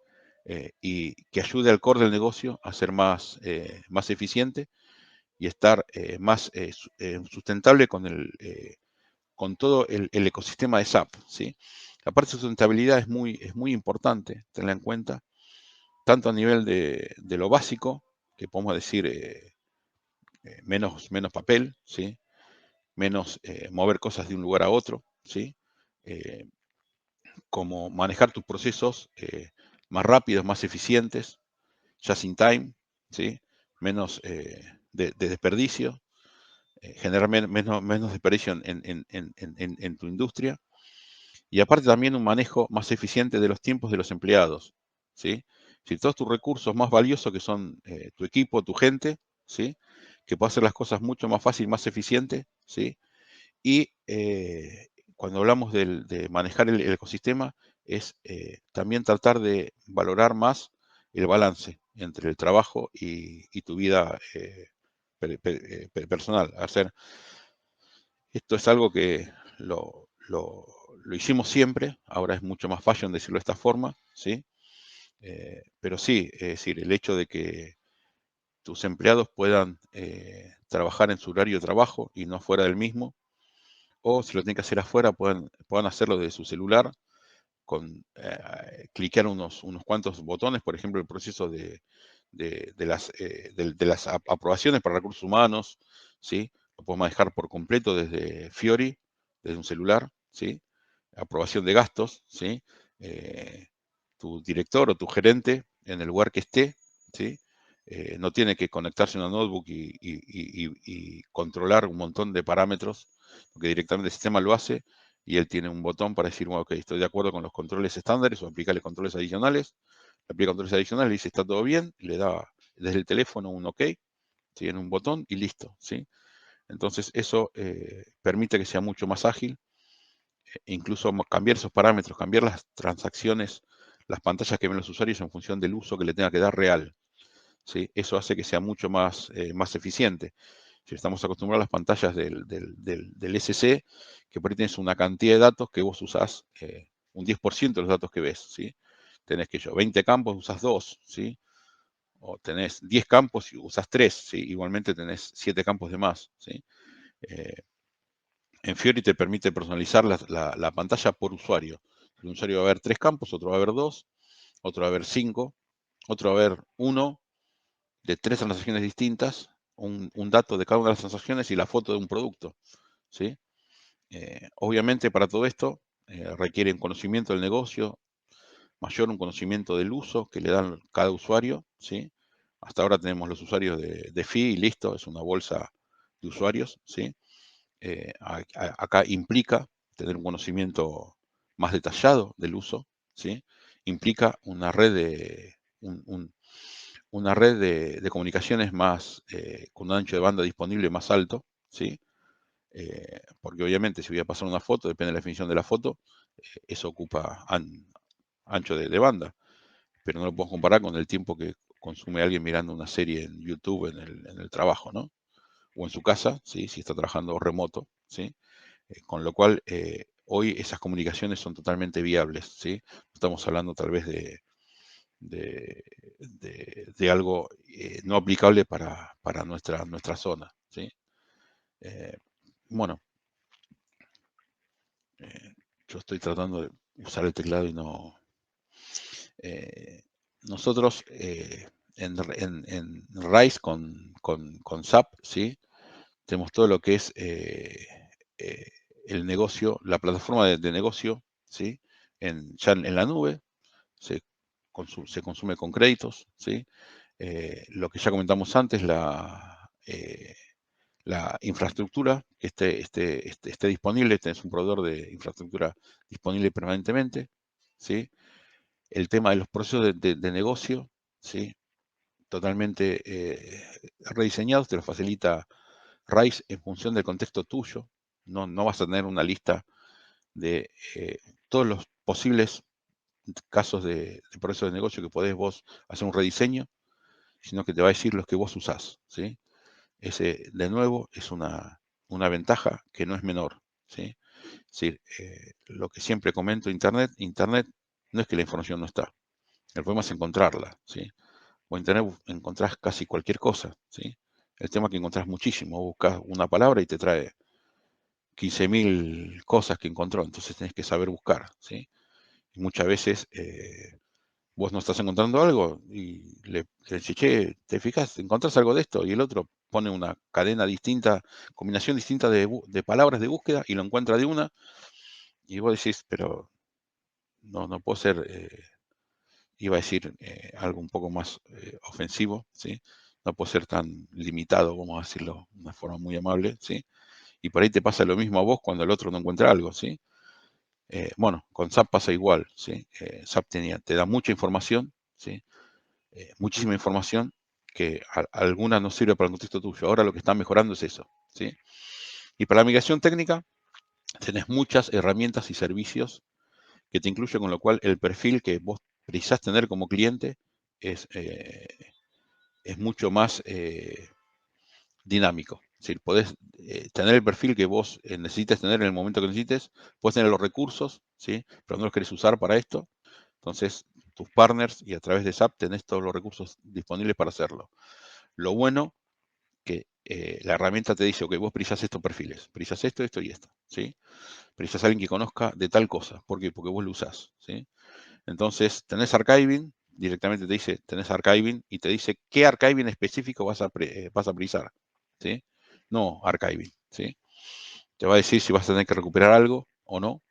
Y que ayude al core del negocio a ser más eficiente y estar más sustentable con todo el ecosistema de SAP, ¿sí? La parte de sustentabilidad es muy importante tenerla en cuenta, tanto a nivel de lo básico, que podemos decir menos papel, ¿sí? Menos mover cosas de un lugar a otro, ¿sí? Eh, como manejar tus procesos más rápidos, más eficientes, just in time, ¿sí? Menos de desperdicio, generar menos desperdicio en tu industria y aparte también un manejo más eficiente de los tiempos de los empleados, ¿sí? Si todos tus recursos más valiosos que son tu equipo, tu gente, ¿sí? Que puede hacer las cosas mucho más fácil, más eficiente, ¿sí? Y cuando hablamos de manejar el ecosistema, es también tratar de valorar más el balance entre el trabajo y tu vida personal. Esto es algo que lo hicimos siempre, ahora es mucho más fashion decirlo de esta forma, ¿sí? Pero sí, es decir, el hecho de que tus empleados puedan trabajar en su horario de trabajo y no fuera del mismo, o si lo tienen que hacer afuera, puedan hacerlo desde su celular, con cliquear unos cuantos botones, por ejemplo, el proceso de las aprobaciones para recursos humanos, ¿sí? Lo podemos manejar por completo desde Fiori, desde un celular, ¿sí? Aprobación de gastos, ¿sí? Tu director o tu gerente, en el lugar que esté, ¿sí? No tiene que conectarse a una notebook y controlar un montón de parámetros, porque directamente el sistema lo hace y él tiene un botón para decir, bueno, ok, estoy de acuerdo con los controles estándares o aplicarle controles adicionales. Le aplica controles adicionales, le dice está todo bien, y le da desde el teléfono un ok, tiene un botón y listo, ¿sí? Entonces eso permite que sea mucho más ágil, incluso cambiar esos parámetros, cambiar las transacciones, las pantallas que ven los usuarios en función del uso que le tenga que dar real, ¿sí? Eso hace que sea mucho más eficiente. Si estamos acostumbrados a las pantallas del SC, que por ahí tienes una cantidad de datos que vos usás un 10% de los datos que ves, ¿sí? Tenés 20 campos, usás 2, ¿sí? O tenés 10 campos y usás 3, ¿sí? Igualmente tenés 7 campos de más, ¿sí? En Fiori te permite personalizar la pantalla por usuario. El usuario va a ver 3 campos, otro va a ver 2, otro va a ver 5, otro va a ver 1 de 3 transacciones distintas, un dato de cada una de las transacciones y la foto de un producto, ¿sí? Obviamente para todo esto requiere un conocimiento del negocio, mayor un conocimiento del uso que le dan cada usuario, ¿sí? Hasta ahora tenemos los usuarios de FI y listo, es una bolsa de usuarios, ¿sí? Acá implica tener un conocimiento más detallado del uso, ¿sí? Implica una red de comunicaciones más, con un ancho de banda disponible más alto, ¿sí? Porque obviamente si voy a pasar una foto, depende de la definición de la foto, eso ocupa ancho de banda, pero no lo puedo comparar con el tiempo que consume alguien mirando una serie en YouTube en el trabajo, ¿no? O en su casa, ¿sí? Si está trabajando remoto, ¿sí? Con lo cual, hoy esas comunicaciones son totalmente viables, ¿sí? Estamos hablando tal vez de algo no aplicable para nuestra zona, ¿sí? Bueno, yo estoy tratando de usar el teclado y no... nosotros en RISE con SAP, ¿sí? Tenemos todo lo que es eh, el negocio, la plataforma de negocio, ¿sí? Ya en la nube, se consume con créditos, ¿sí? Lo que ya comentamos antes, la infraestructura que esté disponible, tenés un proveedor de infraestructura disponible permanentemente, ¿sí? El tema de los procesos de negocio, ¿sí? Totalmente rediseñados, te lo facilita RISE en función del contexto tuyo. No vas a tener una lista de todos los posibles casos de proceso de negocio que podés vos hacer un rediseño, sino que te va a decir los que vos usás, ¿sí? Ese, de nuevo, es una ventaja que no es menor, ¿sí? Es decir, lo que siempre comento, Internet no es que la información no está, el problema es encontrarla, ¿sí? O en Internet encontrás casi cualquier cosa, ¿sí? El tema es que encontrás muchísimo, buscas una palabra y te trae 15.000 cosas que encontró, entonces tenés que saber buscar, ¿sí? Y muchas veces vos no estás encontrando algo y le decís, che, ¿te fijas? ¿Encontrás algo de esto? Y el otro pone una cadena distinta, combinación distinta de palabras de búsqueda y lo encuentra de una, y vos decís, pero no puedo ser, iba a decir algo un poco más ofensivo, ¿sí? No puedo ser tan limitado, vamos a decirlo de una forma muy amable, ¿sí? Y por ahí te pasa lo mismo a vos cuando el otro no encuentra algo, ¿sí? Bueno, con SAP pasa igual, ¿sí? SAP te da mucha información, ¿sí? Muchísima información que alguna no sirve para el contexto tuyo. Ahora lo que están mejorando es eso, ¿sí? Y para la migración técnica, tenés muchas herramientas y servicios que te incluyen, con lo cual el perfil que vos precisás tener como cliente es mucho más dinámico. Es decir, podés tener el perfil que vos necesites tener en el momento que necesites, podés tener los recursos, ¿sí? Pero no los querés usar para esto. Entonces, tus partners y a través de SAP tenés todos los recursos disponibles para hacerlo. Lo bueno que la herramienta te dice, ok, vos precisás estos perfiles, precisás esto, esto y esto, ¿sí? Precisás a alguien que conozca de tal cosa. ¿Por qué? Porque vos lo usás, ¿sí? Entonces, tenés archiving, directamente te dice, tenés archiving y te dice qué archiving específico vas a precisar, ¿sí? No archiving, ¿sí? Te va a decir si vas a tener que recuperar algo o no,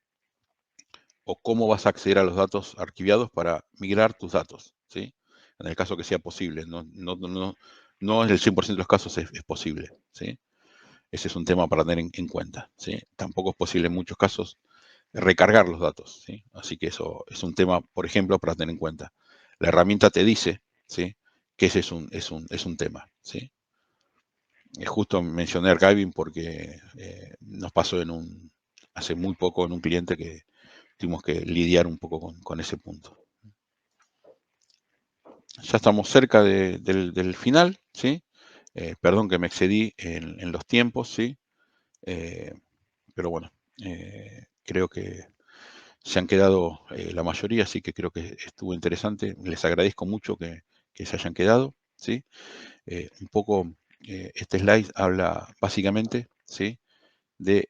o cómo vas a acceder a los datos archiviados para migrar tus datos, ¿sí? En el caso que sea posible, no en el 100% de los casos es posible, ¿sí? Ese es un tema para tener en cuenta, ¿sí? Tampoco es posible en muchos casos recargar los datos, ¿sí? Así que eso es un tema, por ejemplo, para tener en cuenta. La herramienta te dice, ¿sí?, que ese es un tema, ¿sí? Justo mencioné archiving porque nos pasó hace muy poco en un cliente que tuvimos que lidiar un poco con ese punto. Ya estamos cerca del final, ¿sí? Perdón que me excedí en los tiempos, ¿sí? Pero bueno, creo que se han quedado la mayoría, así que creo que estuvo interesante. Les agradezco mucho que se hayan quedado, ¿sí? Un poco, este slide habla básicamente, ¿sí?, de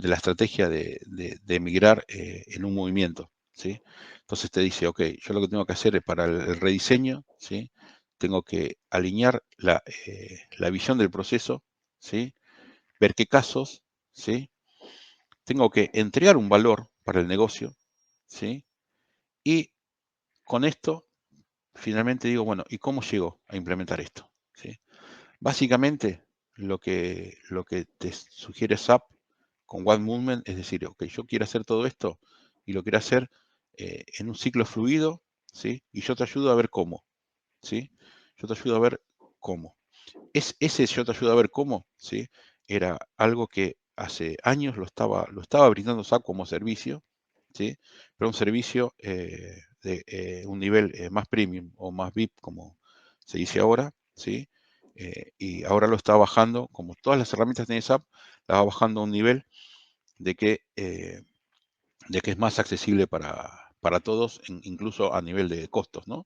la estrategia de migrar en un movimiento, ¿sí? Entonces te dice, ok, yo lo que tengo que hacer es para el rediseño, ¿sí?, tengo que alinear la visión del proceso, ¿sí?, ver qué casos, ¿sí?, tengo que entregar un valor para el negocio, ¿sí?, y con esto finalmente digo, bueno, ¿y cómo llego a implementar esto? ¿Sí? Básicamente, lo que te sugiere SAP con One Movement es decir, ok, yo quiero hacer todo esto y lo quiero hacer en un ciclo fluido, ¿sí? Y yo te ayudo a ver cómo, ¿sí? Yo te ayudo a ver cómo. Ese yo te ayudo a ver cómo, ¿sí?, era algo que hace años lo estaba brindando SAP como servicio, ¿sí? Pero un servicio de un nivel más premium o más VIP, como se dice ahora, ¿sí? Y ahora lo está bajando, como todas las herramientas que tiene SAP, la va bajando a un nivel de que es más accesible para todos, incluso a nivel de costos, ¿no?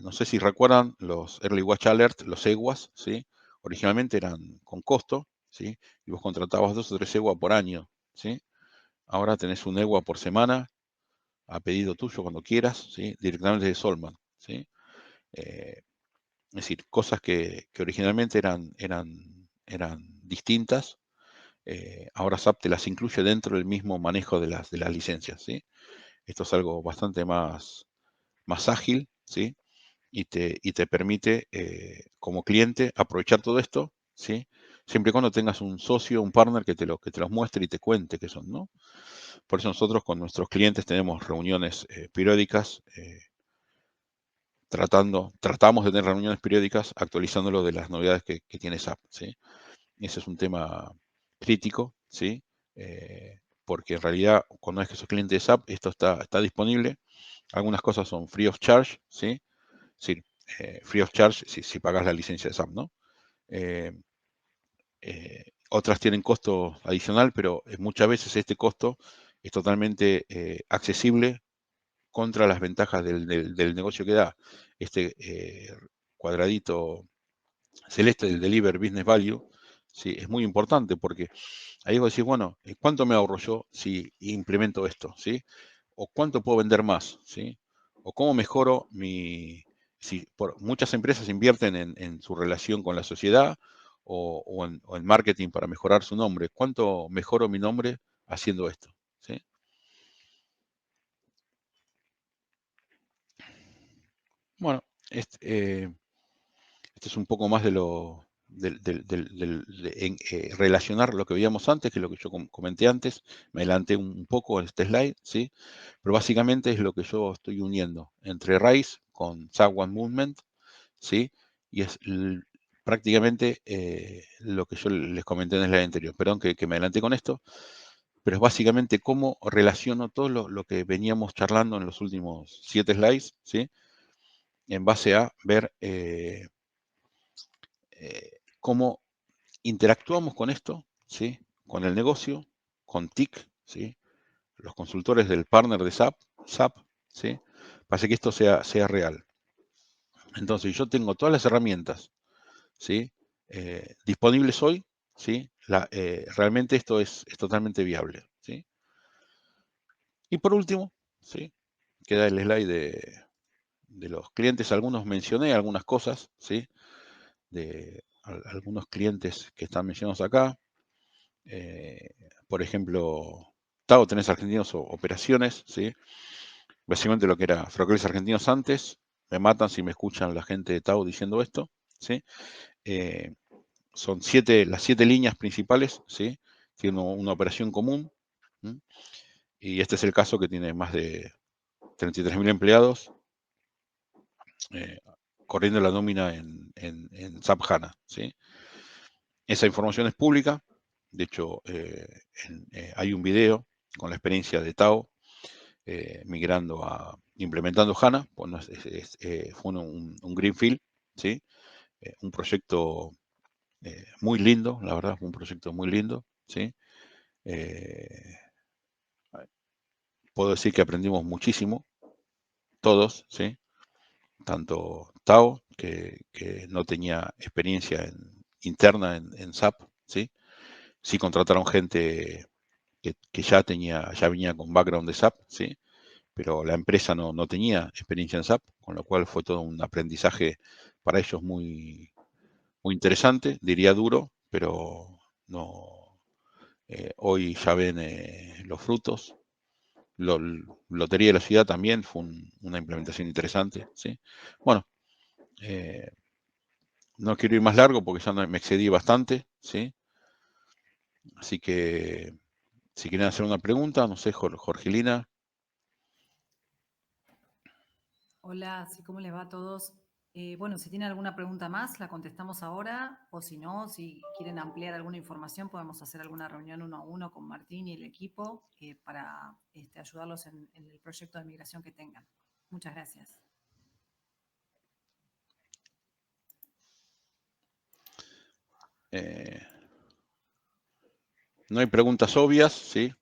No sé si recuerdan los Early Watch Alert, los EWAs, ¿sí? Originalmente eran con costo, ¿sí? Y vos contratabas 2 o 3 EWA por año, ¿sí? Ahora tenés un EWA por semana, a pedido tuyo cuando quieras, ¿sí?, directamente de Solman, ¿sí? Es decir, cosas que originalmente eran distintas, ahora SAP te las incluye dentro del mismo manejo de las licencias, ¿sí? Esto es algo bastante más ágil, ¿sí? Y te permite, como cliente, aprovechar todo esto, ¿sí? Siempre y cuando tengas un socio, un partner que te los muestre y te cuente qué son, ¿no? Por eso nosotros con nuestros clientes tenemos reuniones periódicas, tratamos de tener reuniones periódicas actualizándolo de las novedades que tiene SAP, ¿sí? Ese es un tema crítico, ¿sí? Porque en realidad, cuando es que sos cliente de SAP, esto está disponible. Algunas cosas son free of charge, ¿sí? Sí, free of charge si pagas la licencia de SAP, ¿no? Otras tienen costo adicional, pero muchas veces este costo es totalmente accesible contra las ventajas del negocio que da. Este cuadradito celeste del Deliver Business Value, ¿sí?, es muy importante porque ahí vos decís, bueno, ¿cuánto me ahorro yo si implemento esto? ¿Sí? ¿O cuánto puedo vender más? ¿Sí? ¿O cómo mejoro muchas empresas invierten en su relación con la sociedad o en marketing para mejorar su nombre? ¿Cuánto mejoro mi nombre haciendo esto? ¿Sí? Bueno, este es un poco más de relacionar lo que veíamos antes, que es lo que yo comenté antes. Me adelanté un poco en este slide, ¿sí? Pero básicamente es lo que yo estoy uniendo entre RISE con SAP One Movement, ¿sí? Y es prácticamente lo que yo les comenté en el slide anterior. Perdón que me adelanté con esto, pero es básicamente cómo relaciono todo lo que veníamos charlando en los últimos 7 slides, ¿sí? En base a ver cómo interactuamos con esto, ¿sí? Con el negocio, con TIC, ¿sí? Los consultores del partner de SAP, ¿sí? Para que esto sea real. Entonces, yo tengo todas las herramientas, ¿sí? Disponibles hoy, ¿sí? Realmente esto es totalmente viable, ¿sí? Y por último, ¿sí? Queda el slide de los clientes. Algunos mencioné algunas cosas, ¿sí? De algunos clientes que están mencionados acá. Por ejemplo, TAO, tenés argentinos operaciones, ¿sí? Básicamente lo que era Ferrocarriles Argentinos antes. Me matan si me escuchan la gente de TAO diciendo esto, ¿sí? Son las 7 líneas principales, ¿sí? Tiene una operación común. ¿Sí? Y este es el caso que tiene más de 33.000 empleados corriendo la nómina en SAP HANA, ¿sí? Esa información es pública. De hecho, hay un video con la experiencia de TAO implementando HANA. Bueno, fue un greenfield, ¿sí? Un proyecto muy lindo, la verdad, fue un proyecto muy lindo, ¿sí? Puedo decir que aprendimos muchísimo, todos, ¿sí? Tanto TAO, que no tenía experiencia interna en SAP, ¿sí? Sí contrataron gente que ya venía con background de SAP, ¿sí? Pero la empresa no tenía experiencia en SAP, con lo cual fue todo un aprendizaje para ellos muy, muy interesante, diría duro, pero no, hoy ya ven los frutos. Lotería de la Ciudad también fue una implementación interesante, ¿sí? Bueno, no quiero ir más largo porque ya me excedí bastante, ¿sí? Así que si quieren hacer una pregunta, no sé, Jorgelina. Hola, sí, ¿cómo les va a todos? Bueno, si tienen alguna pregunta más, la contestamos ahora, o si no, si quieren ampliar alguna información, podemos hacer alguna reunión 1 a 1 con Martín y el equipo para ayudarlos en el proyecto de migración que tengan. Muchas gracias. No hay preguntas obvias, ¿sí?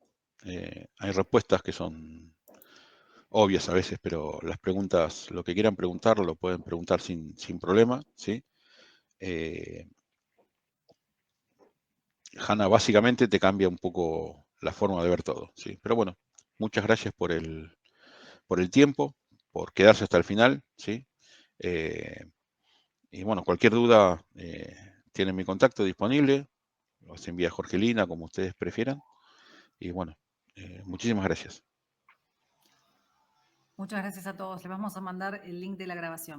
Hay respuestas que son obvias a veces, pero las preguntas, lo que quieran preguntar, lo pueden preguntar sin problema, ¿sí? HANA básicamente te cambia un poco la forma de ver todo, ¿sí? Pero bueno, muchas gracias por el tiempo, por quedarse hasta el final, ¿sí? Y bueno, cualquier duda, tienen mi contacto disponible, los envía Jorgelina, como ustedes prefieran. Y bueno, muchísimas gracias. Muchas gracias a todos. Les vamos a mandar el link de la grabación.